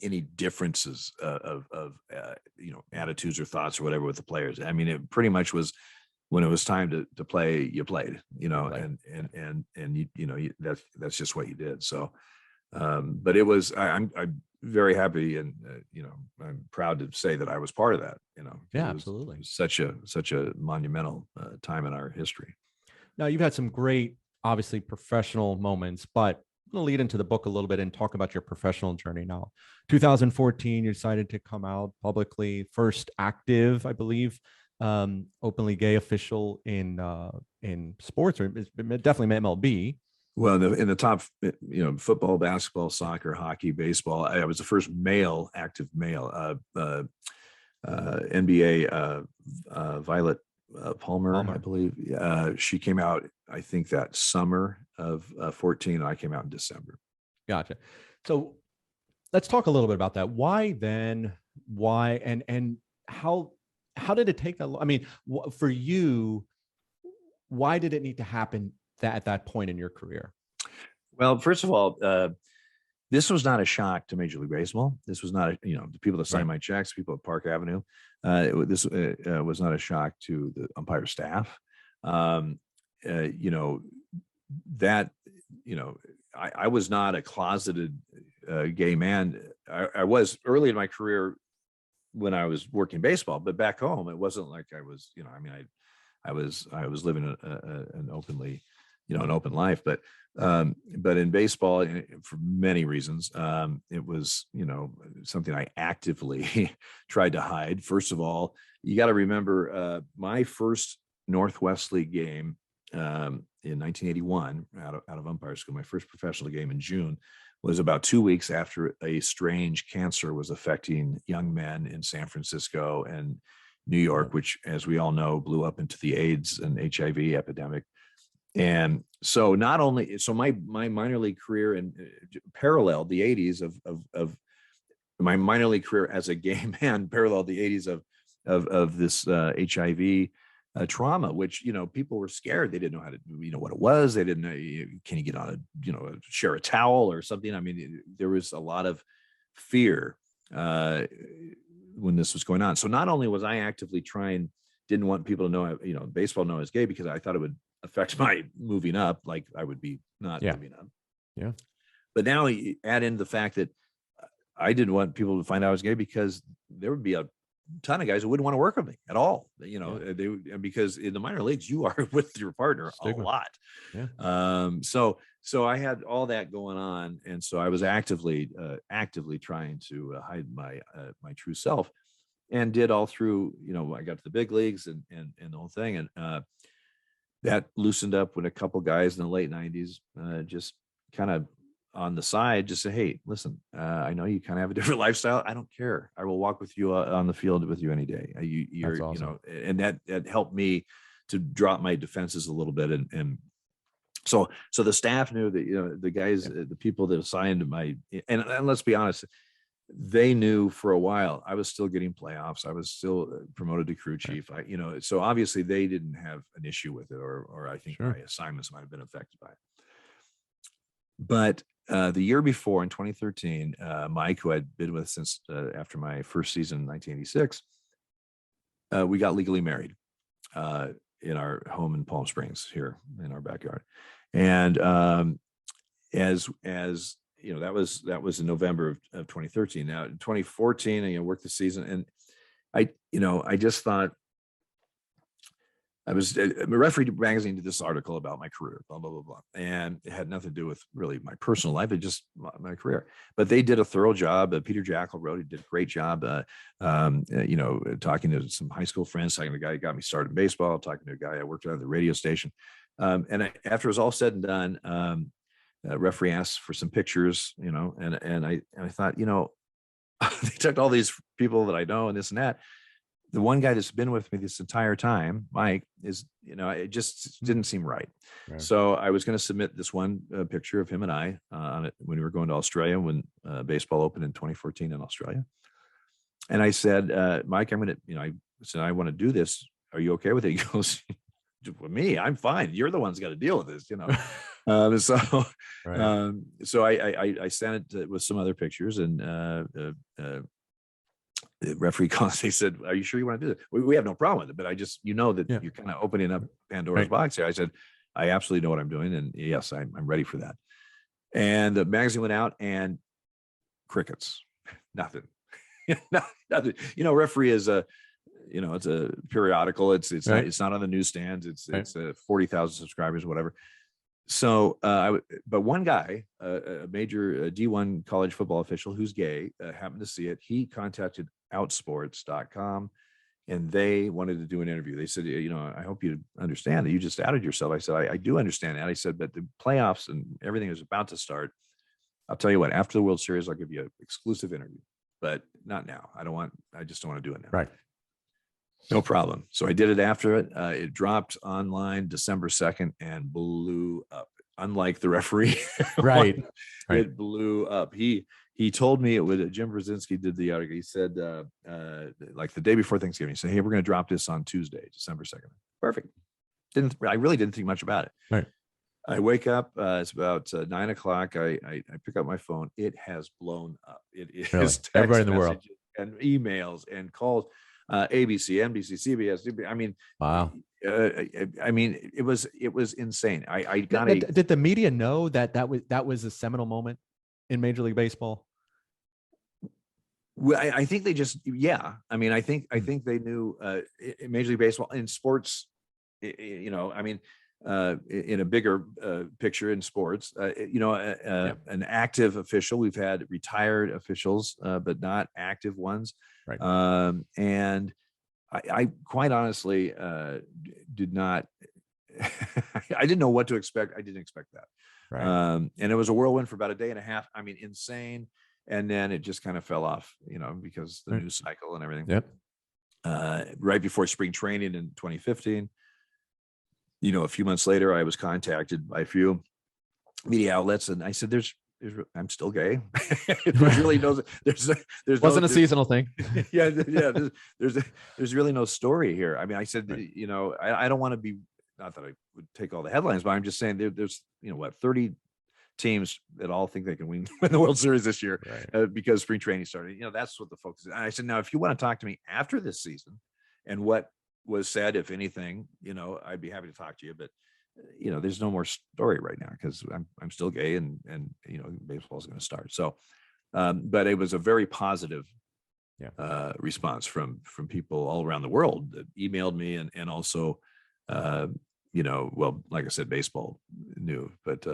any differences of attitudes or thoughts or whatever with the players. I mean, it pretty much was, when it was time to play, you played, Right. and that's just what you did. So, but it was, I'm very happy, and I'm proud to say that I was part of that. Yeah, it was absolutely. such a monumental time in our history. Now, you've had some great, obviously, professional moments, but I'm going to lead into the book a little bit and talk about your professional journey. Now, 2014, you decided to come out publicly, first active, I believe, openly gay official in sports, or definitely MLB. Well, in the top, football, basketball, soccer, hockey, baseball, I was the first active male. NBA, Violet Palmer, I believe. She came out, I think, that summer of 14. And I came out in December. Gotcha. So let's talk a little bit about that. Why then? Why and how did it take that long? I mean, for you, why did it need to happen at that point in your career? Well, first of all, this was not a shock to Major League Baseball. This was not, the people that signed my checks, people at Park Avenue. This was not a shock to the umpire staff. I was not a closeted gay man. I was early in my career when I was working baseball, but back home, it wasn't like I was, I was living an openly, an open life, but in baseball, for many reasons, it was, something I actively tried to hide. First of all, you got to remember, my first Northwest League game in 1981 out of umpire school, my first professional game in June, was about 2 weeks after a strange cancer was affecting young men in San Francisco and New York, which, as we all know, blew up into the AIDS and HIV epidemic. And so my minor league career and paralleled the 80s of my minor league career as a gay man, paralleled the 80s of this HIV trauma, which, people were scared. They didn't know how to, what it was. They didn't know, can you get on share a towel or something? I mean, there was a lot of fear when this was going on. So not only was I actively didn't want people to know, baseball know I was gay, because I thought it would affect my moving up, like I would be not moving up. Yeah. But now you add in the fact that I didn't want people to find out I was gay, because there would be a ton of guys who wouldn't want to work with me at all. Because in the minor leagues, you are with your partner Stigma. a lot. Yeah. So I had all that going on. And so I was actively trying to hide my true self, and did all through, I got to the big leagues and the whole thing. And that loosened up when a couple guys in the late 90s just kind of on the side just say, hey, listen, I know you kind of have a different lifestyle. I don't care. I will walk with you on the field with you any day. You're awesome. And that helped me to drop my defenses a little bit. And so the staff knew that, the guys, the people that assigned and let's be honest, they knew for a while I was still getting playoffs. I was still promoted to crew chief. So obviously they didn't have an issue with it, or I think my assignments might've been affected by it. But the year before, in 2013, Mike, who I'd been with since after my first season in 1986, we got legally married in our home in Palm Springs, here in our backyard. And as that was in November of 2013. Now in 2014, I worked the season, and I just thought, I was Referee Magazine did this article about my career, blah, blah, blah, blah. And it had nothing to do with really my personal life. It just my career, but they did a thorough job. Peter Jackal wrote, he did a great job, talking to some high school friends, talking to a guy who got me started in baseball, talking to a guy I worked at the radio station. After it was all said and done, referee asked for some pictures, and I thought, they took all these people that I know and this and that. The one guy that's been with me this entire time, Mike, is, it just didn't seem right. So I was going to submit this one picture of him and I on it when we were going to Australia, when baseball opened in 2014 in Australia. And I said, Mike, I said, I want to do this. Are you okay with it? He goes, with me, I'm fine. You're the one's got to deal with this, So I sent it with some other pictures, and the referee calls. They said, "Are you sure you want to do this?" We have no problem with it, but I just, that you're kind of opening up Pandora's box here. I said, I absolutely know what I'm doing, and yes, I'm ready for that. And the magazine went out, and crickets, nothing, nothing. Referee is it's a periodical. It's not on the newsstands. It's 40,000 subscribers, whatever. So, but one guy, a major D1 college football official who's gay, happened to see it. He contacted outsports.com, and they wanted to do an interview. They said, I hope you understand that you just outed yourself. I said, I do understand that. I said, but the playoffs and everything is about to start. I'll tell you what, after the World Series, I'll give you an exclusive interview, but not now. I just don't want to do it now. Right. No problem. So I did it after it. It dropped online December 2nd and blew up. Unlike the referee, right. It blew up. He told me it would. Jim Brzezinski did the article. He said, like the day before Thanksgiving, he said, "Hey, we're going to drop this on Tuesday, December 2nd." Perfect. I really didn't think much about it. Right. I wake up. It's about 9 o'clock. I pick up my phone. It has blown up. It is really? Everybody in the world, and emails and calls. ABC, NBC, CBS. I mean, wow. It was insane. I got Did the media know that was a seminal moment in Major League Baseball? Well, I think they just, I think they knew in Major League Baseball, in sports, in a bigger picture in sports, an active official. We've had retired officials, but not active ones. Right. And I quite honestly did not. I didn't know what to expect. I didn't expect that. Right. And it was a whirlwind for about a day and a half. Insane. And then it just kind of fell off, because the news cycle and everything. Yep. Right before spring training in 2015. A few months later, I was contacted by a few media outlets, and I said, I'm still gay. There's really no, there's wasn't a seasonal thing. Yeah. There's really no story here. I said, right. I don't want to be, not that I would take all the headlines, but I'm just saying there's 30 teams that all think they can win the World Series this year, right. Because spring training started. That's what the focus is. And I said, now, if you want to talk to me after this season and what was said, if anything, I'd be happy to talk to you, but there's no more story right now because I'm still gay and baseball is going to start. So, but it was a very positive response from people all around the world that emailed me and also, well, like I said, baseball knew, but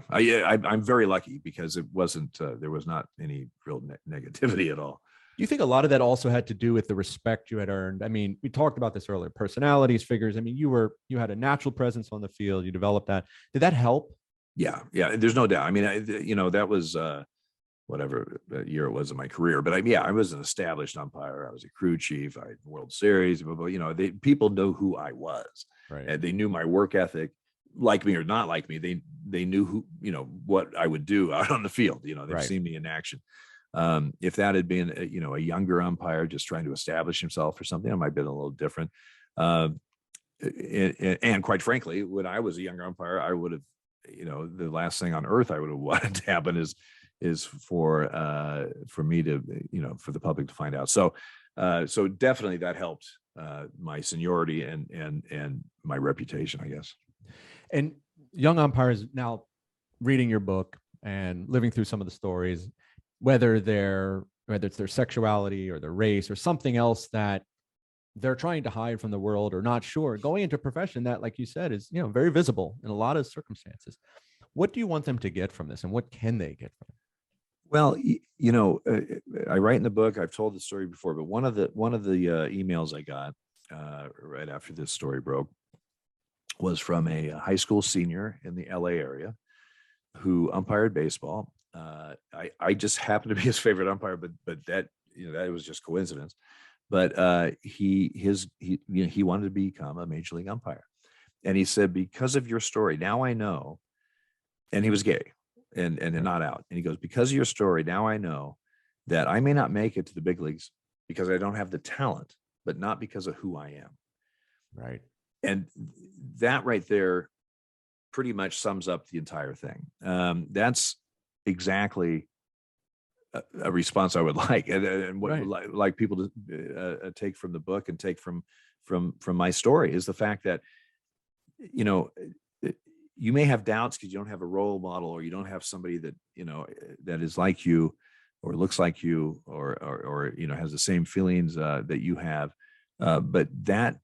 I'm very lucky because it wasn't, there was not any real negativity at all. Do you think a lot of that also had to do with the respect you had earned? We talked about this earlier, personalities, figures. You had a natural presence on the field. You developed that. Did that help? Yeah. There's no doubt. That was whatever year it was in my career, but I was an established umpire. I was a crew chief. I had World Series. People know who I was. Right. And they knew my work ethic, like me or not like me. They knew who, what I would do out on the field. They've seen me in action. If that had been, a younger umpire just trying to establish himself or something, it might have been a little different. And quite frankly, when I was a younger umpire, I would have, the last thing on earth I would have wanted to happen is for me to, for the public to find out. So definitely that helped my seniority and my reputation, I guess. And young umpires now reading your book and living through some of the stories, whether it's their sexuality or their race or something else that they're trying to hide from the world or not sure, going into a profession that, like you said, is, very visible in a lot of circumstances. What do you want them to get from this, and what can they get from it? Well, I write in the book. I've told the story before, but one of the emails I got right after this story broke was from a high school senior in the LA area who umpired baseball. I just happened to be his favorite umpire, but that that was just coincidence. But he wanted to become a major league umpire, and he said, because of your story, now I know. And he was gay and not out. And he goes, because of your story, now I know that I may not make it to the big leagues because I don't have the talent, but not because of who I am. Right. And that right there pretty much sums up the entire thing. That's exactly a response I would like, and what Right. like people to take from the book and take from my story is the fact that, you may have doubts because you don't have a role model, or you don't have somebody that, that is like you or looks like you, or has the same feelings that you have. But that,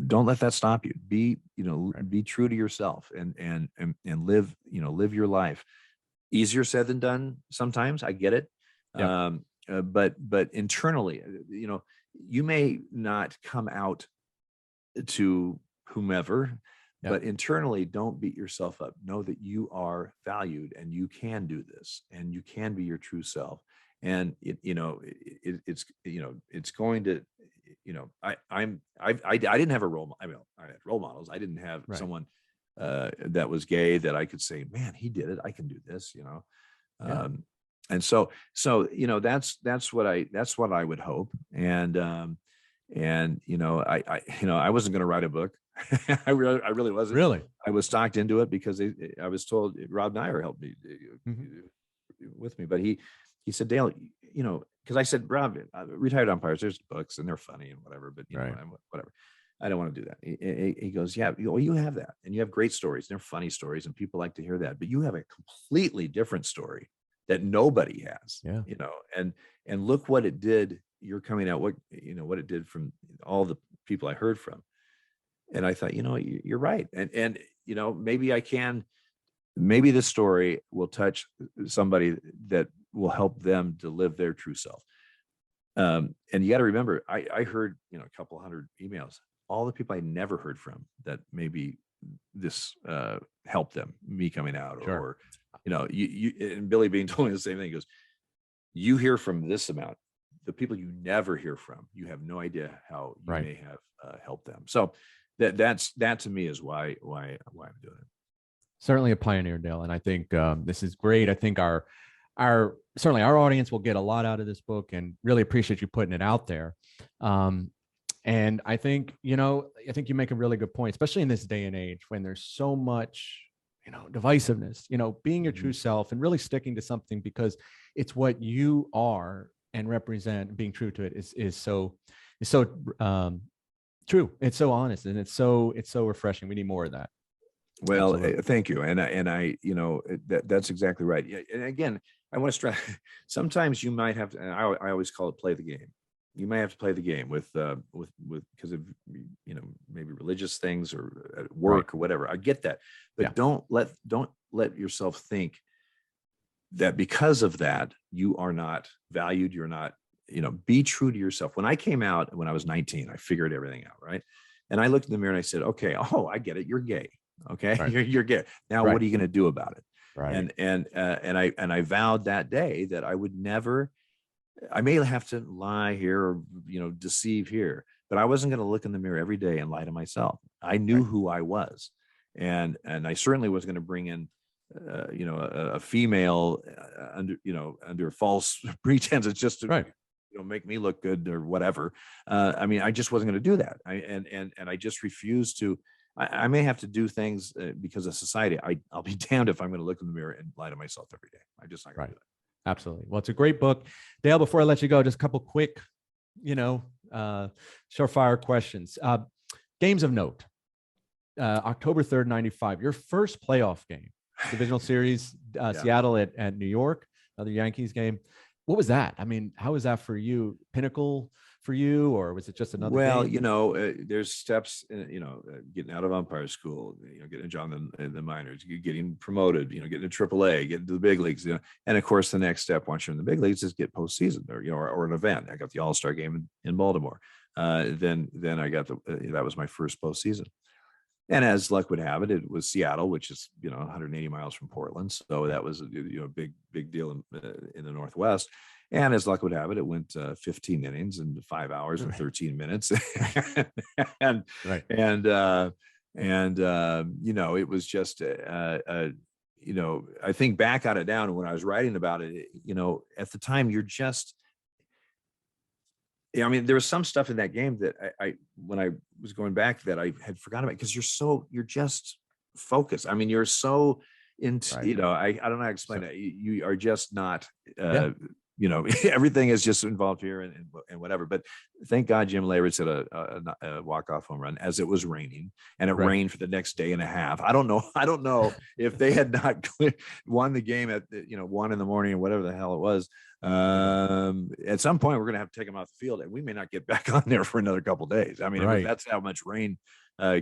don't let that stop you. Be, be true to yourself and live, live your life. Easier said than done sometimes. I get it. Yeah. But internally, you may not come out to whomever, but internally, don't beat yourself up. Know that you are valued and you can do this and you can be your true self. And it's going to, I didn't have a role. I had role models. I didn't have someone that was gay that I could say, man, he did it. I can do this, and so, that's what I would hope. And I wasn't going to write a book. I really wasn't. Really? I was talked into it because I was told Rob Maier helped me with me, but he said, Dale, because I said, Rob, retired umpires, there's books and they're funny and whatever, but whatever. I don't want to do that. He goes, yeah, well, you have that, and you have great stories. They're funny stories, and people like to hear that. But you have a completely different story that nobody has. Yeah. And look what it did. You're coming out. What it did from all the people I heard from. And I thought, you're right. And maybe this story will touch somebody that will help them to live their true self. And you got to remember, I heard, a couple hundred emails, all the people I never heard from that maybe this helped them, me coming out, or, you and Billy Bean told me the same thing. He goes, you hear from this amount, the people you never hear from, you have no idea how you may have helped them. So that to me is why I'm doing it. Certainly a pioneer, Dale, and I think this is great. I think our certainly our audience will get a lot out of this book, and really appreciate you putting it out there. And I think you make a really good point, especially in this day and age when there's so much divisiveness. Being your true self and really sticking to something because it's what you are and represent. Being true to it is so true. It's so honest, and it's so refreshing. We need more of that. Well, Absolutely. thank you. And I that's exactly right. Yeah. And again, I want to stress, sometimes you might have to, and I always call it play the game. You might have to play the game with because of, maybe religious things or at work or whatever. I get that, but don't let yourself think that because of that, you are not valued. You're not, be true to yourself. When I came out, when I was 19, I figured everything out. Right. And I looked in the mirror and I said, okay, I get it. You're gay. Okay. Right. You're gay. Now, what are you going to do about it? Right. And I vowed that day that I would never, I may have to lie here or, deceive here, but I wasn't going to look in the mirror every day and lie to myself. I knew who I was. And I certainly was going to bring in, a female under false pretenses just to, make me look good or whatever. I just wasn't going to do that. And I just refused to. I may have to do things because of society. I'll be damned if I'm going to look in the mirror and lie to myself every day. I'm just not going to do that. Absolutely. Well, it's a great book. Dale, before I let you go, just a couple quick, surefire questions. Games of note. October 3rd, 95, your first playoff game, divisional series, Seattle at New York, another Yankees game. What was that? I mean, how was that for you? Pinnacle for you, or was it just another Well, game? you know, there's steps, getting out of umpire school, getting a job in the minors, getting promoted, getting to AAA, getting to the big leagues, and of course, the next step once you're in the big leagues is get postseason or an event. I got the All-Star game in Baltimore. Then I got that was my first postseason. And as luck would have it, it was Seattle, which is 180 miles from Portland, so that was a big deal in the Northwest. And as luck would have it, it went 15 innings and 5 hours and 13 minutes, and Right. It was just I think back on it now, and when I was writing about it, at the time you're just. I mean, there was some stuff in that game that I when I was going back that I had forgotten about because you're just focused. I mean, you're so into, Right. I don't know how to explain it. You are just not, Yeah. everything is just involved here and whatever. But thank God Jim Leyritz hit a walk-off home run as it was raining, and it Right. rained for the next day and a half. I don't know if they had not won the game at 1 a.m. or whatever the hell it was. At some point we're going to have to take them off the field, and we may not get back on there for another couple of days. I mean, Right. that's how much rain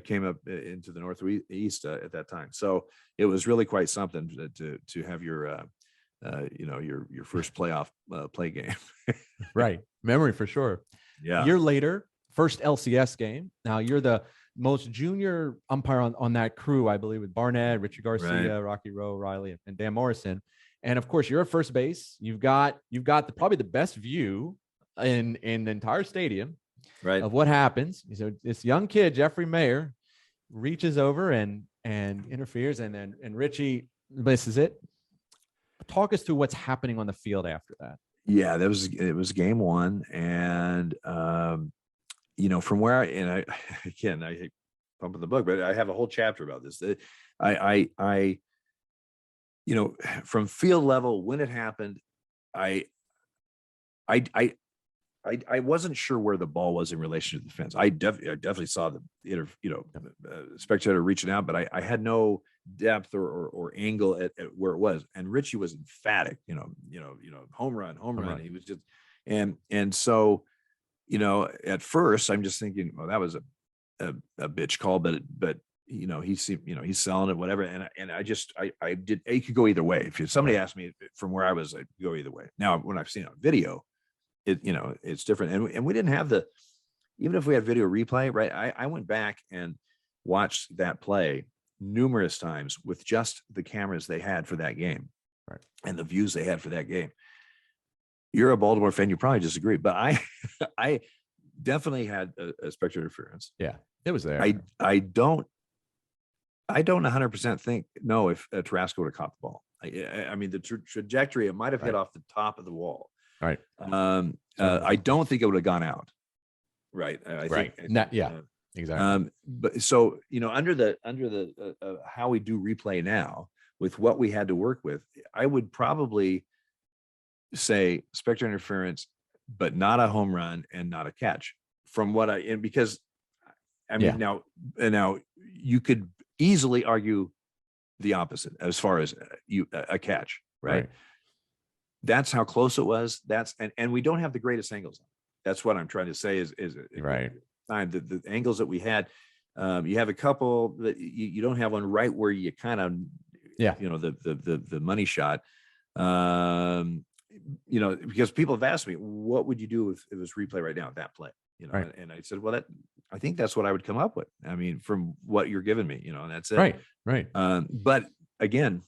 came up into the Northeast at that time. So it was really quite something to have your first playoff play game. Right. Memory for sure. Yeah. A year later, first LCS game. Now you're the most junior umpire on that crew, I believe, with Barnett, Richard Garcia, Rocky Rowe, Riley, and Dan Morrison. And of course, you're at first base. You've got probably the best view in the entire stadium, right, of what happens. So this young kid, Jeffrey Maier, reaches over and interferes, and Richie misses it. Talk us through what's happening on the field after that. Yeah, it was game one, and from where I hate pumping the book, but I have a whole chapter about this. From field level when it happened, I wasn't sure where the ball was in relation to the fence. I definitely saw the spectator reaching out, but I had no depth or angle at where it was. And Richie was emphatic, home run. He was just, and so, at first I'm just thinking, well, that was a bitch call, but he's selling it, whatever. And I did, it could go either way. If somebody asked me from where I was, I'd go either way. Now, when I've seen it on video, it's different. And we didn't have even if we had video replay, right? I went back and watched that play numerous times with just the cameras they had for that game, right, and the views they had for that game. You're a Baltimore fan, you probably disagree, but I definitely had a spectator interference. Yeah, it was there. I don't 100% know if Tarasco would have caught the ball. I mean, the trajectory, it might have hit off the top of the wall. Right. I don't think it would have gone out. Right. I think. Exactly. But so, under the how we do replay now with what we had to work with, I would probably say spectator interference, but not a home run and not a catch from what because I mean, now you could easily argue the opposite as far as a catch, right? That's how close it was. And we don't have the greatest angles. That's what I'm trying to say is right. Time the angles that we had, you have a couple that you don't have one right where you kind of, the money shot, because people have asked me, what would you do if it was replay right now, that play, right. And I said, well, I think that's what I would come up with. I mean, from what you're giving me, and that's it. Right. But again,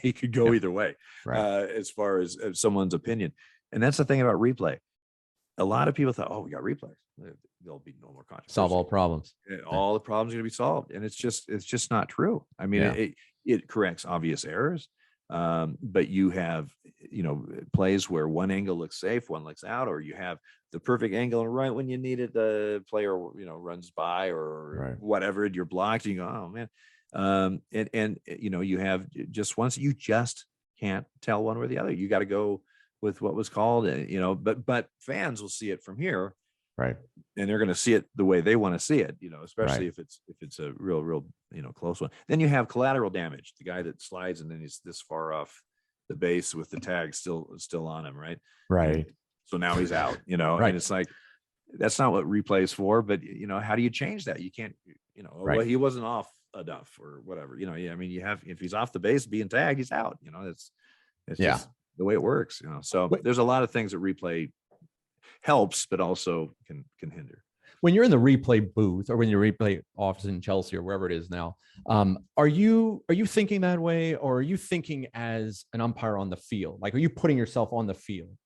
it could go either way, right. As far as someone's opinion. And that's the thing about replay. A lot of people thought, oh, we got replays. There'll be no more controversy. Solve all problems. All the problems are going to be solved. And it's just not true. I mean, it corrects obvious errors. But you have, plays where one angle looks safe, one looks out, or you have the perfect angle, and right when you need it, the player, runs by or whatever, and you're blocked, and you go, oh man. And you have just once, you just can't tell one way or the other. You got to go with what was called, but fans will see it from here. Right. And they're going to see it the way they want to see it, especially if it's a real, close one. Then you have collateral damage, the guy that slides and then he's this far off the base with the tag still on him. Right. Right. And so now he's out, right. And it's like, that's not what replay is for. But how do you change that? You can't, Right. well, he wasn't off enough or whatever. I mean, if he's off the base being tagged, he's out. It's Yeah. just the way it works. So there's a lot of things that replay helps, but also can hinder. When you're in the replay booth or when you replay office in Chelsea or wherever it is now, are you thinking that way, or are you thinking as an umpire on the field? Like, are you putting yourself on the field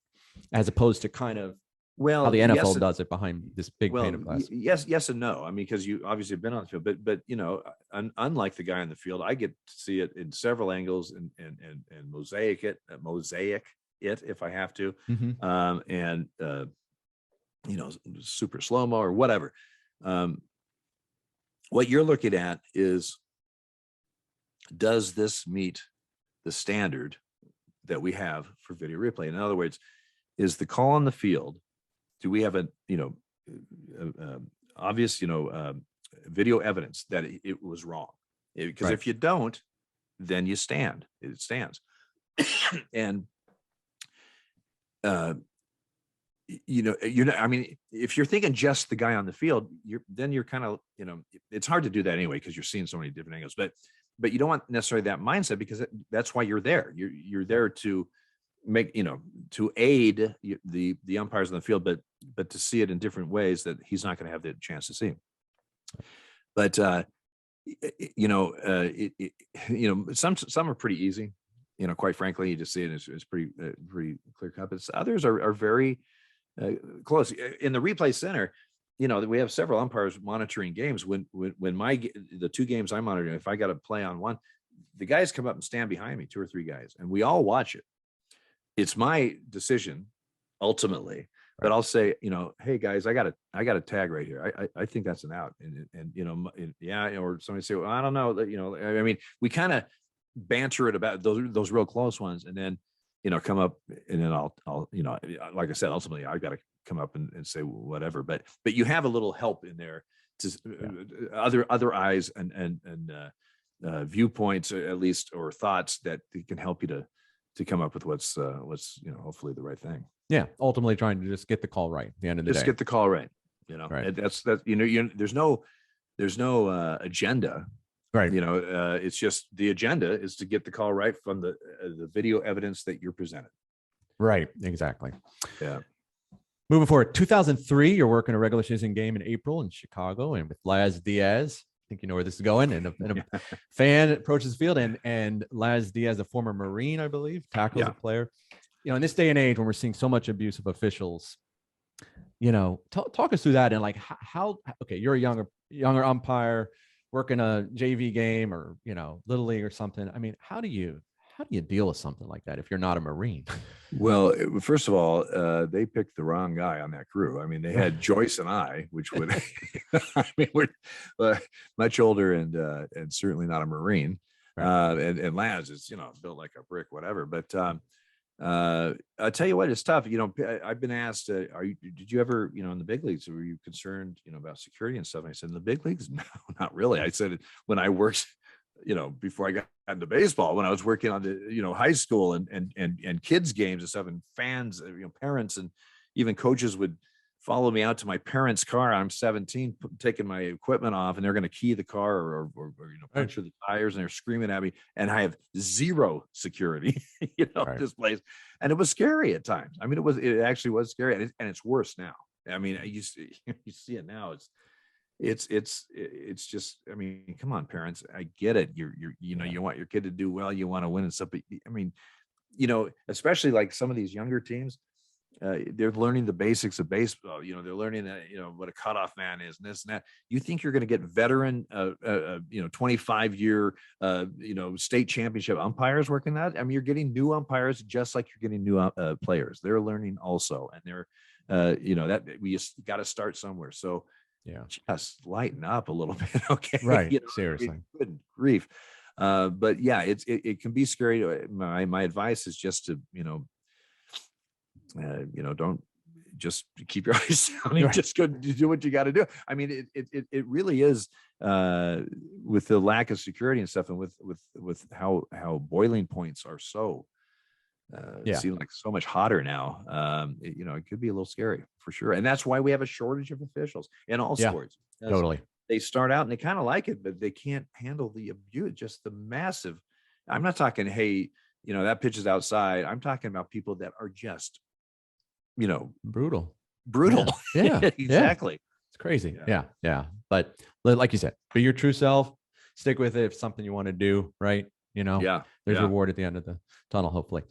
as opposed to kind of how the NFL does it behind this big pane of glass? Yes and no. I mean, because you obviously have been on the field, but unlike the guy on the field, I get to see it in several angles and mosaic it if I have to, and super slow-mo or whatever. What you're looking at is, does this meet the standard that we have for video replay? In other words, is the call on the field, do we have obvious video evidence that it was wrong? Because Right. if you don't, then it stands. And I mean, if you're thinking just the guy on the field, you're kind of, it's hard to do that anyway, because you're seeing so many different angles, but you don't want necessarily that mindset, because that's why you're there. You're there to make, to aid the umpires on the field, but to see it in different ways that he's not going to have the chance to see. But, some are pretty easy, quite frankly. You just see it, it's pretty clear cut, but others are very close. In the replay center, we have several umpires monitoring games. When the two games I'm monitoring, if I got to play on one, the guys come up and stand behind me, 2 or 3 guys, and we all watch it. It's my decision ultimately, but I'll say, hey guys, I got a tag right here. I think that's an out, and yeah, or somebody say, well, I don't know, I mean, we kind of banter it about those real close ones, and then come up, and then I'll like I said, ultimately I've got to come up and say whatever, but you have a little help in there to other eyes and viewpoints, at least, or thoughts that can help you to come up with what's hopefully the right thing. Yeah, ultimately trying to just get the call right at the end of the day. Just get the call right. Right. That's there's no agenda. Right. It's just the agenda is to get the call right from the video evidence that you're presented. Right. Exactly. Yeah. Moving forward, 2003, you're working a regular season game in April in Chicago, and with Laz Diaz. I think you know where this is going. And a fan approaches the field, and Laz Diaz, a former Marine, I believe, tackles a player. In this day and age when we're seeing so much abuse of officials, talk us through that, and like how okay, you're a younger umpire working a JV game or little league or something. I mean, how do you deal with something like that if you're not a Marine? Well, first of all, they picked the wrong guy on that crew. I mean, they had Joyce and I, which would, I mean, we're much older and certainly not a Marine. Right. And Laz is, built like a brick, whatever. But I'll tell you what, it's tough. I've been asked, did you ever, in the big leagues, were you concerned, about security and stuff? And I said, in the big leagues, no, not really. I said, when I worked, before I got into baseball, when I was working on the, high school and kids games and stuff, and fans, parents and even coaches would follow me out to my parents' car. I'm 17, taking my equipment off, and they're going to key the car or puncture the tires, and they're screaming at me, and I have zero security, this place. And it was scary at times. I mean, it actually was scary, and it's worse now. I mean, you see it now. It's just, I mean, come on, parents, I get it. You want your kid to do well, you want to win and stuff. But I mean, especially like some of these younger teams, they're learning the basics of baseball. They're learning that, what a cutoff man is and this and that. You think you're going to get veteran, 25-year, state championship umpires working that? I mean, you're getting new umpires just like you're getting new players. They're learning also, and they're, that we just got to start somewhere. So just lighten up a little bit, okay? Right. Seriously. Good grief. But yeah, it can be scary. My advice is just to, don't just keep your eyes down and just go do what you got to do. I mean, it really is, with the lack of security and stuff, and with how boiling points are so It seems like so much hotter now. It could be a little scary for sure. And that's why we have a shortage of officials in all sports. Totally. They start out and they kind of like it, but they can't handle the abuse, just the massive. I'm not talking, hey, that pitch is outside. I'm talking about people that are just, brutal. Yeah, exactly. It's crazy. Yeah. But like you said, be your true self, stick with it. If something you want to do, right. There's a reward at the end of the tunnel, hopefully.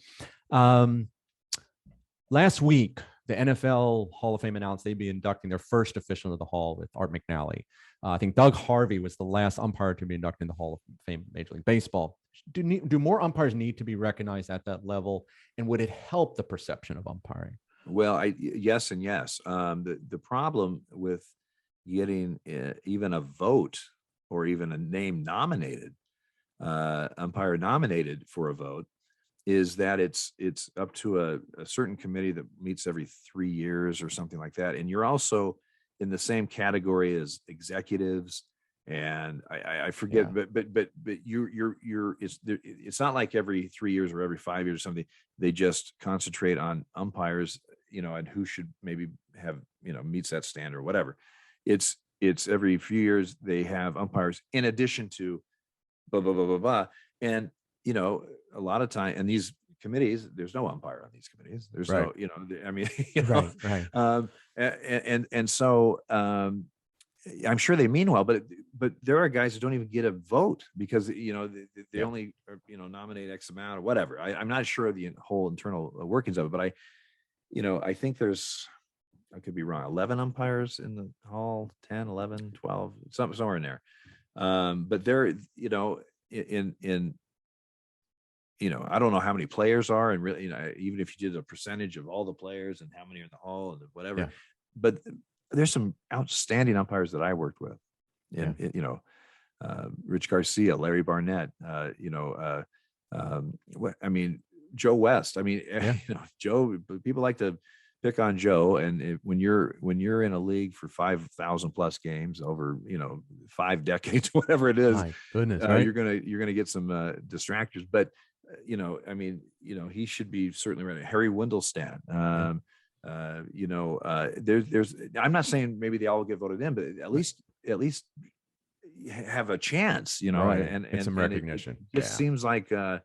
Last week, the NFL Hall of Fame announced they'd be inducting their first official into the Hall with Art McNally. I think Doug Harvey was the last umpire to be inducted in the Hall of Fame Major League Baseball. Do more umpires need to be recognized at that level? And would it help the perception of umpiring? Well, yes and yes. The problem with getting even a vote or even a name nominated, umpire nominated for a vote, is that it's up to a certain committee that meets every 3 years or something like that. And you're also in the same category as executives. And I forget, but it's not like every 3 years or every 5 years or something. They just concentrate on umpires, and who should maybe have, meets that standard or whatever. It's every few years they have umpires in addition to blah, blah, blah, blah, blah. And, a lot of time, and these committees, there's no umpire on these committees. There's no, I mean, Right. And so I'm sure they mean well, but there are guys who don't even get a vote because, they only, nominate X amount or whatever. I'm not sure of the whole internal workings of it, but I think there's, I could be wrong, 11 umpires in the hall, 10, 11, 12, somewhere in there. But they're, I don't know how many players are, and really, even if you did a percentage of all the players and how many are in the hall and whatever, but there's some outstanding umpires that I worked with, and Rich Garcia, Larry Barnett, Joe West. Joe. People like to pick on Joe, and when you're in a league for 5,000 plus games over 5 decades, whatever it is, my goodness, right? you're gonna get some distractors, but he should be certainly ready. Harry Windlestan. There's I'm not saying maybe they all get voted in, but at least have a chance, Right. and some recognition. It just seems like that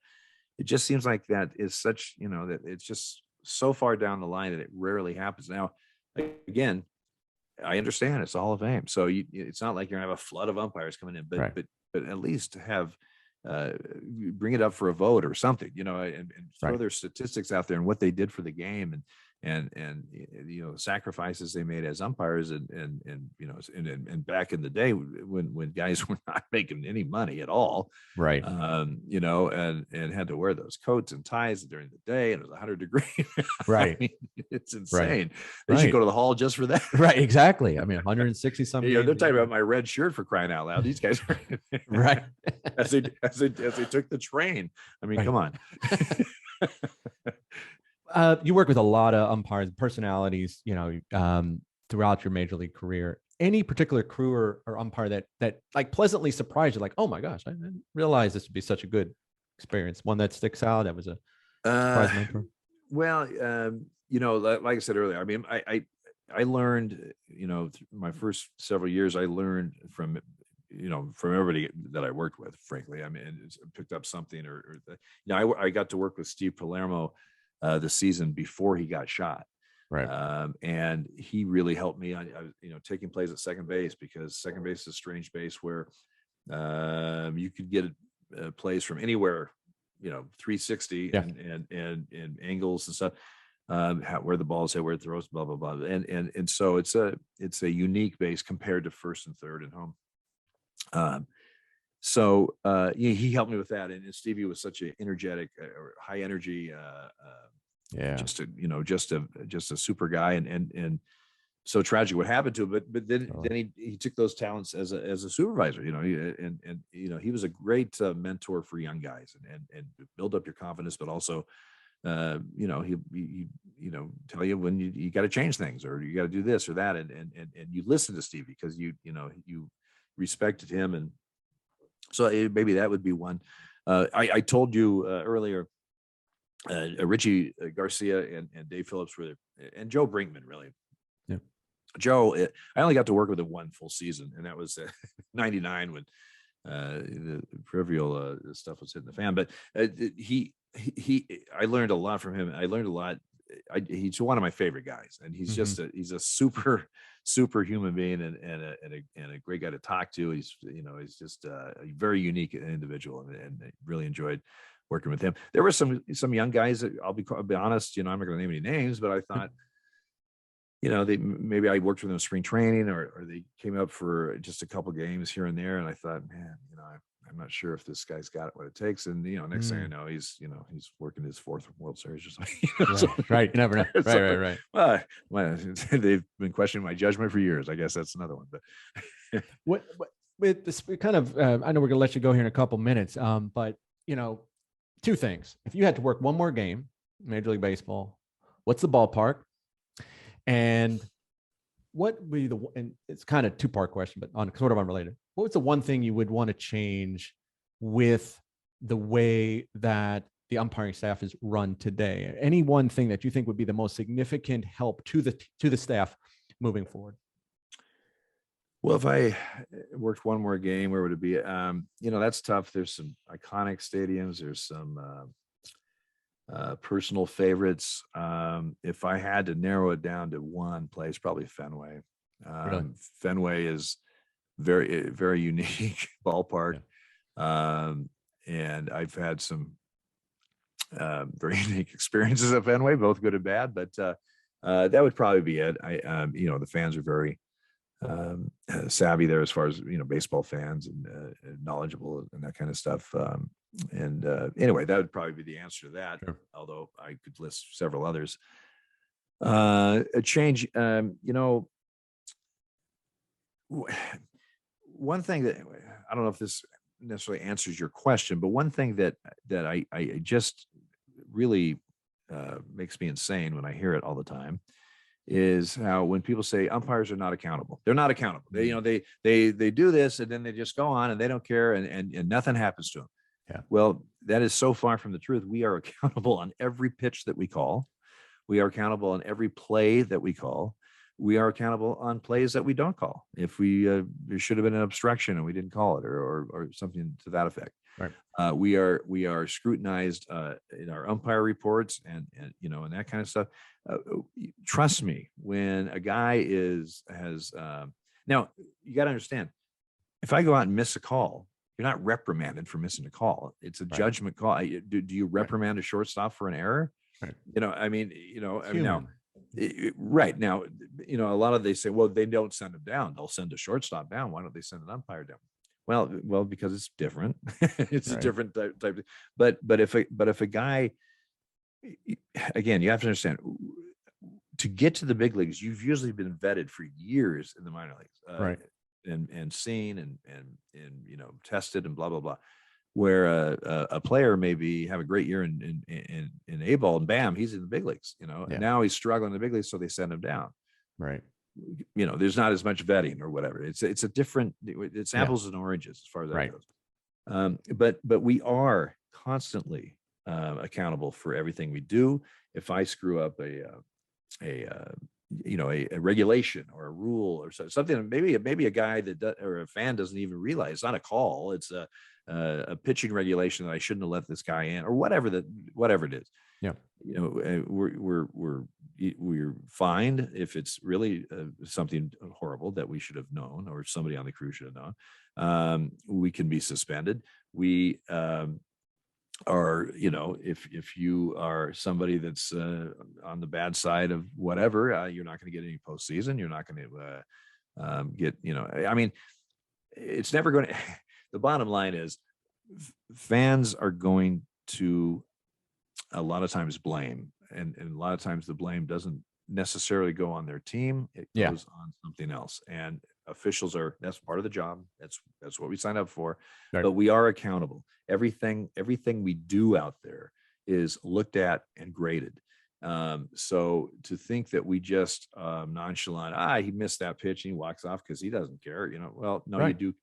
is such, that it's just so far down the line that it rarely happens. Now, again, I understand it's the Hall of Fame, so it's not like you're gonna have a flood of umpires coming in, but at least have bring it up for a vote or something, and throw their statistics out there and what they did for the game, and the sacrifices they made as umpires, and back in the day when guys were not making any money at all, right? And had to wear those coats and ties during the day, and it was 100 degrees. Right. It's insane. Right. They should go to the hall just for that. Right. Exactly. 160 something. They're talking about my red shirt, for crying out loud. These guys are right. as they took the train. Come on. You work with a lot of umpires, personalities, throughout your major league career. Any particular crew or umpire that like pleasantly surprised you, like, oh my gosh, I didn't realize this would be such a good experience. One that sticks out, that was a surprise mentor. Well, like I said earlier, I learned, my first several years, I learned from everybody that I worked with, frankly. Picked up something I got to work with Steve Palermo the season before he got shot. Right. And he really helped me. I taking plays at second base, because second base is a strange base where you could get plays from anywhere, 360 and angles and stuff, where the ball is hit, where it throws, blah, blah, blah. And so it's a unique base compared to first and third and home. So he helped me with that. And Stevie was such an energetic, high energy, just a super guy, and so tragic what happened to him. But then he took those talents as a supervisor, and he was a great mentor for young guys, and build up your confidence, but also he tell you when you got to change things, or you got to do this or that, and you listen to Stevie because you respected him. And so maybe that would be one. I told you earlier Richie Garcia and Dave Phillips were there, and Joe Brinkman, really. Yeah. Joe, I only got to work with him one full season, and that was 99 when the peripheral stuff was hitting the fan. But I learned a lot from him. I learned a lot. He's one of my favorite guys, and he's just he's a super human being and a great guy to talk to. He's just a very unique individual, and I really enjoyed working with him. There were some young guys that I'll be honest, I'm not going to name any names, but I thought, maybe I worked with them in spring training or they came up for just a couple games here and there. And I thought, man, I'm not sure if this guy's got what it takes. And, next thing I know, he's working his 4th World Series or something. Right. You never know. Right. Well, they've been questioning my judgment for years. I guess that's another one, but what with this kind of, I know we're gonna let you go here in a couple minutes. But two things. If you had to work one more game, Major League Baseball, what's the ballpark? And what would be and it's kind of two-part question, but sort of unrelated. What was the one thing you would want to change with the way that the umpiring staff is run today? Any one thing that you think would be the most significant help to the staff moving forward? Well, if I worked one more game, where would it be? That's tough. There's some iconic stadiums. There's some personal favorites. If I had to narrow it down to one place, probably Fenway. Really? Fenway is very, very unique ballpark. Yeah. And I've had some very unique experiences at Fenway, both good and bad, but that would probably be it. The fans are very savvy there as far as, baseball fans and knowledgeable and that kind of stuff. Anyway, that would probably be the answer to that. Sure. Although I could list several others. A change, one thing that I don't know if this necessarily answers your question, but one thing that I just really makes me insane when I hear it all the time is how when people say umpires are not accountable, they're not accountable. They do this and then they just go on and they don't care and nothing happens to them. Yeah. Well, that is so far from the truth. We are accountable on every pitch that we call. We are accountable on every play that we call. We are accountable on plays that we don't call. If there should have been an obstruction and we didn't call it or something to that effect. Right. We are scrutinized in our umpire reports and that kind of stuff. Trust me, when a guy has now you got to understand, if I go out and miss a call, you're not reprimanded for missing a call. It's a judgment call. Do you reprimand a shortstop for an error? Right. Now, right now, a lot of they say, well, they don't send them down. They'll send a shortstop down. Why don't they send an umpire down? Well, because it's different. It's a different type. But if a guy, again, you have to understand, to get to the big leagues, you've usually been vetted for years in the minor leagues, right? And seen and tested and blah blah blah. Where a player maybe have a great year in A-ball and bam, he's in the big leagues. And now he's struggling in the big leagues, so they send him down. Right. There's not as much vetting or whatever. It's a different. It's apples and oranges as far as that goes. But we are constantly accountable for everything we do. If I screw up a regulation or a rule or something, maybe a guy or a fan doesn't even realize it's not a call. It's a pitching regulation that I shouldn't have let this guy in or whatever it is. Yeah. We're fined if it's really something horrible that we should have known or somebody on the crew should have known. We can be suspended. We are, if you are somebody that's on the bad side of whatever, you're not going to get any postseason. You're not going to get, it's never going to. The bottom line is fans are going to a lot of times blame, and a lot of times the blame doesn't necessarily go on their team. It goes on something else. And officials that's part of the job. That's what we signed up for. Right. But we are accountable. Everything we do out there is looked at and graded. So to think that we just nonchalant, he missed that pitch and he walks off because he doesn't care, well, no, right. You do care.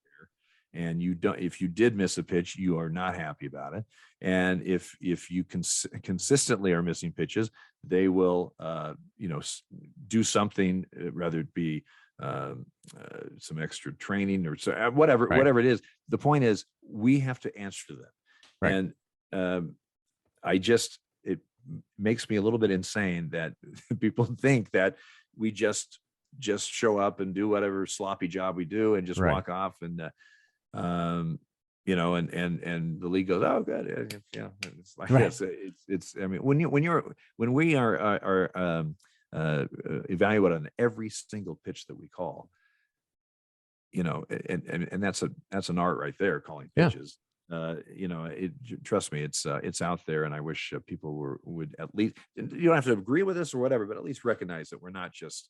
and if you did miss a pitch, you are not happy about it. And if you consistently are missing pitches, they will, do something, rather it be some extra training or whatever it is. The point is, we have to answer to them. Right. And it makes me a little bit insane that people think that we just show up and do whatever sloppy job we do and just walk off, and and the league goes, oh, good, yeah. It's like this. It's. I mean, when we are evaluate on every single pitch that we call, and that's an art right there, calling pitches. Trust me, it's out there, and I wish people would at least, you don't have to agree with us or whatever, but at least recognize that we're not just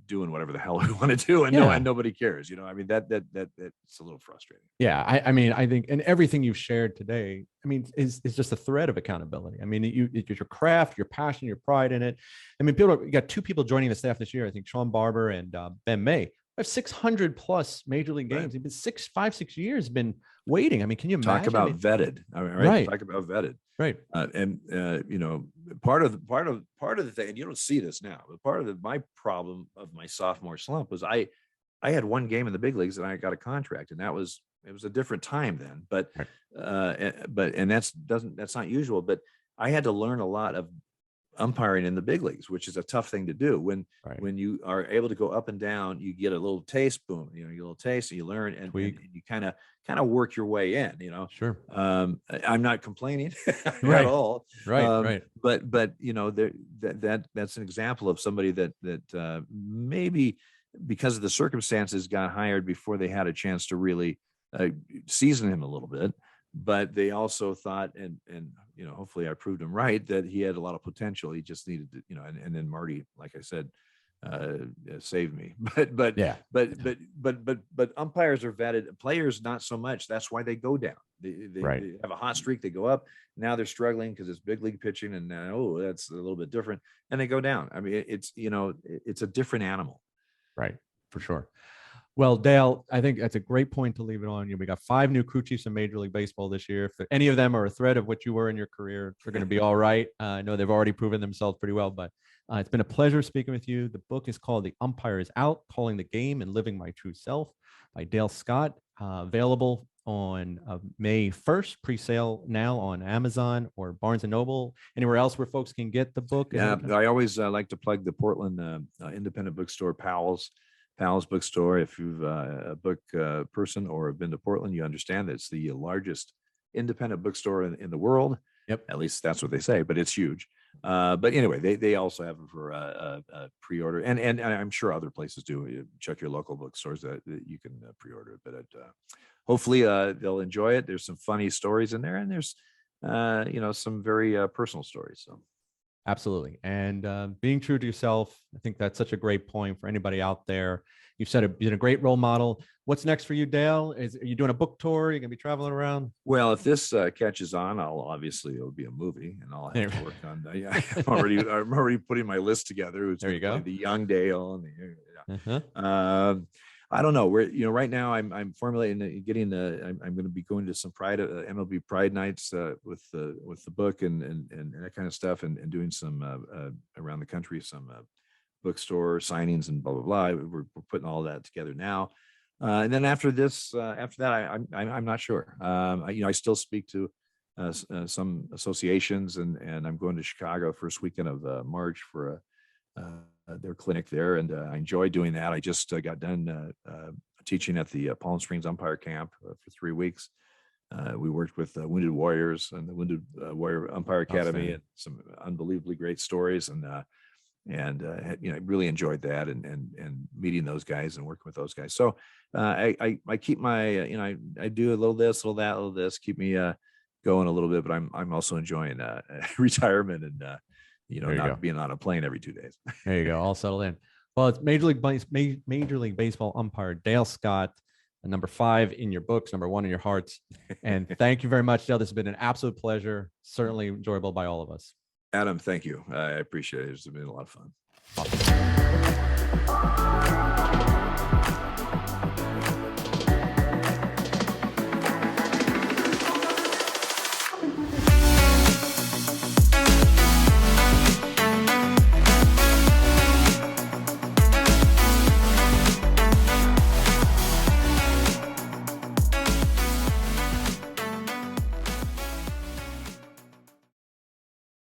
doing whatever the hell we want to do, and nobody cares. I mean, that's a little frustrating. Yeah, I mean, I think, and everything you've shared today, I mean, is just a thread of accountability. I mean, it's your craft, your passion, your pride in it. I mean, you got 2 people joining the staff this year. I think Sean Barber and Ben May. I have 600 plus major league games. He's been 5-6 years been waiting. I mean, can you imagine? Talk about vetted? I mean, right. Talk about vetted. Right. Part of the thing, and you don't see this now, but part of my problem of my sophomore slump was I had 1 game in the big leagues and I got a contract, and it was a different time then, but that's not usual. But I had to learn a lot of umpiring in the big leagues, which is a tough thing to do. When you are able to go up and down, you get a little taste, boom, you get a little taste, and you learn, and you kind of work your way in, Sure. I'm not complaining Right. at all. Right. But that's an example of somebody that maybe because of the circumstances got hired before they had a chance to really season him a little bit. But they also thought, and hopefully I proved him right, that he had a lot of potential. He just needed to, and then Marty, like I said, saved me. But umpires are vetted. Players not so much. That's why they go down. They have a hot streak. They go up. Now they're struggling because it's big league pitching, and that's a little bit different. And they go down. I mean, it's a different animal. Right, for sure. Well, Dale, I think that's a great point to leave it on. We got 5 new crew chiefs in Major League Baseball this year. If any of them are a thread of what you were in your career, they're going to be all right. I know they've already proven themselves pretty well, but it's been a pleasure speaking with you. The book is called The Umpire is Out, Calling the Game and Living My True Self by Dale Scott, available on May 1st, pre-sale now on Amazon or Barnes & Noble, anywhere else where folks can get the book. Yeah, I always like to plug the Portland independent bookstore, Powell's bookstore. If you've a book person or have been to Portland, you understand that it's the largest independent bookstore in the world. Yep. At least that's what they say, but it's huge. But anyway, they also have it for a pre-order, and I'm sure other places do. You check your local bookstores that you can pre-order it. But hopefully they'll enjoy it. There's some funny stories in there, and there's some very personal stories. So. Absolutely. And being true to yourself, I think that's such a great point for anybody out there. You've been a great role model. What's next for you, Dale? Are you doing a book tour? Are you going to be traveling around? Well, if this catches on, it'll be a movie, and I'll have to work on that. I'm already putting my list together. There you go. The young Dale. And I don't know. Right now I'm formulating, I'm going to be going to some MLB Pride nights with the book and that kind of stuff, and doing some around the country, some bookstore signings and blah blah blah. We're putting all that together now, and then after that, I'm not sure. I still speak to some associations, and I'm going to Chicago first weekend of March for their clinic there, and I enjoy doing that. I just got done teaching at the Palm Springs Umpire Camp for 3 weeks. We worked with Wounded Warriors and the Wounded Warrior Umpire Academy, and some unbelievably great stories, and really enjoyed that, and meeting those guys and working with those guys. So I keep my I do a little this, a little that, a little this, keep me going a little bit, but I'm also enjoying retirement and not being on a plane every 2 days. There you go. All settled in. Well, it's Major League Baseball umpire Dale Scott, number 5 in your books, number 1 in your hearts. And thank you very much, Dale. This has been an absolute pleasure. Certainly enjoyable by all of us. Adam, thank you. I appreciate it. It's been a lot of fun. Awesome.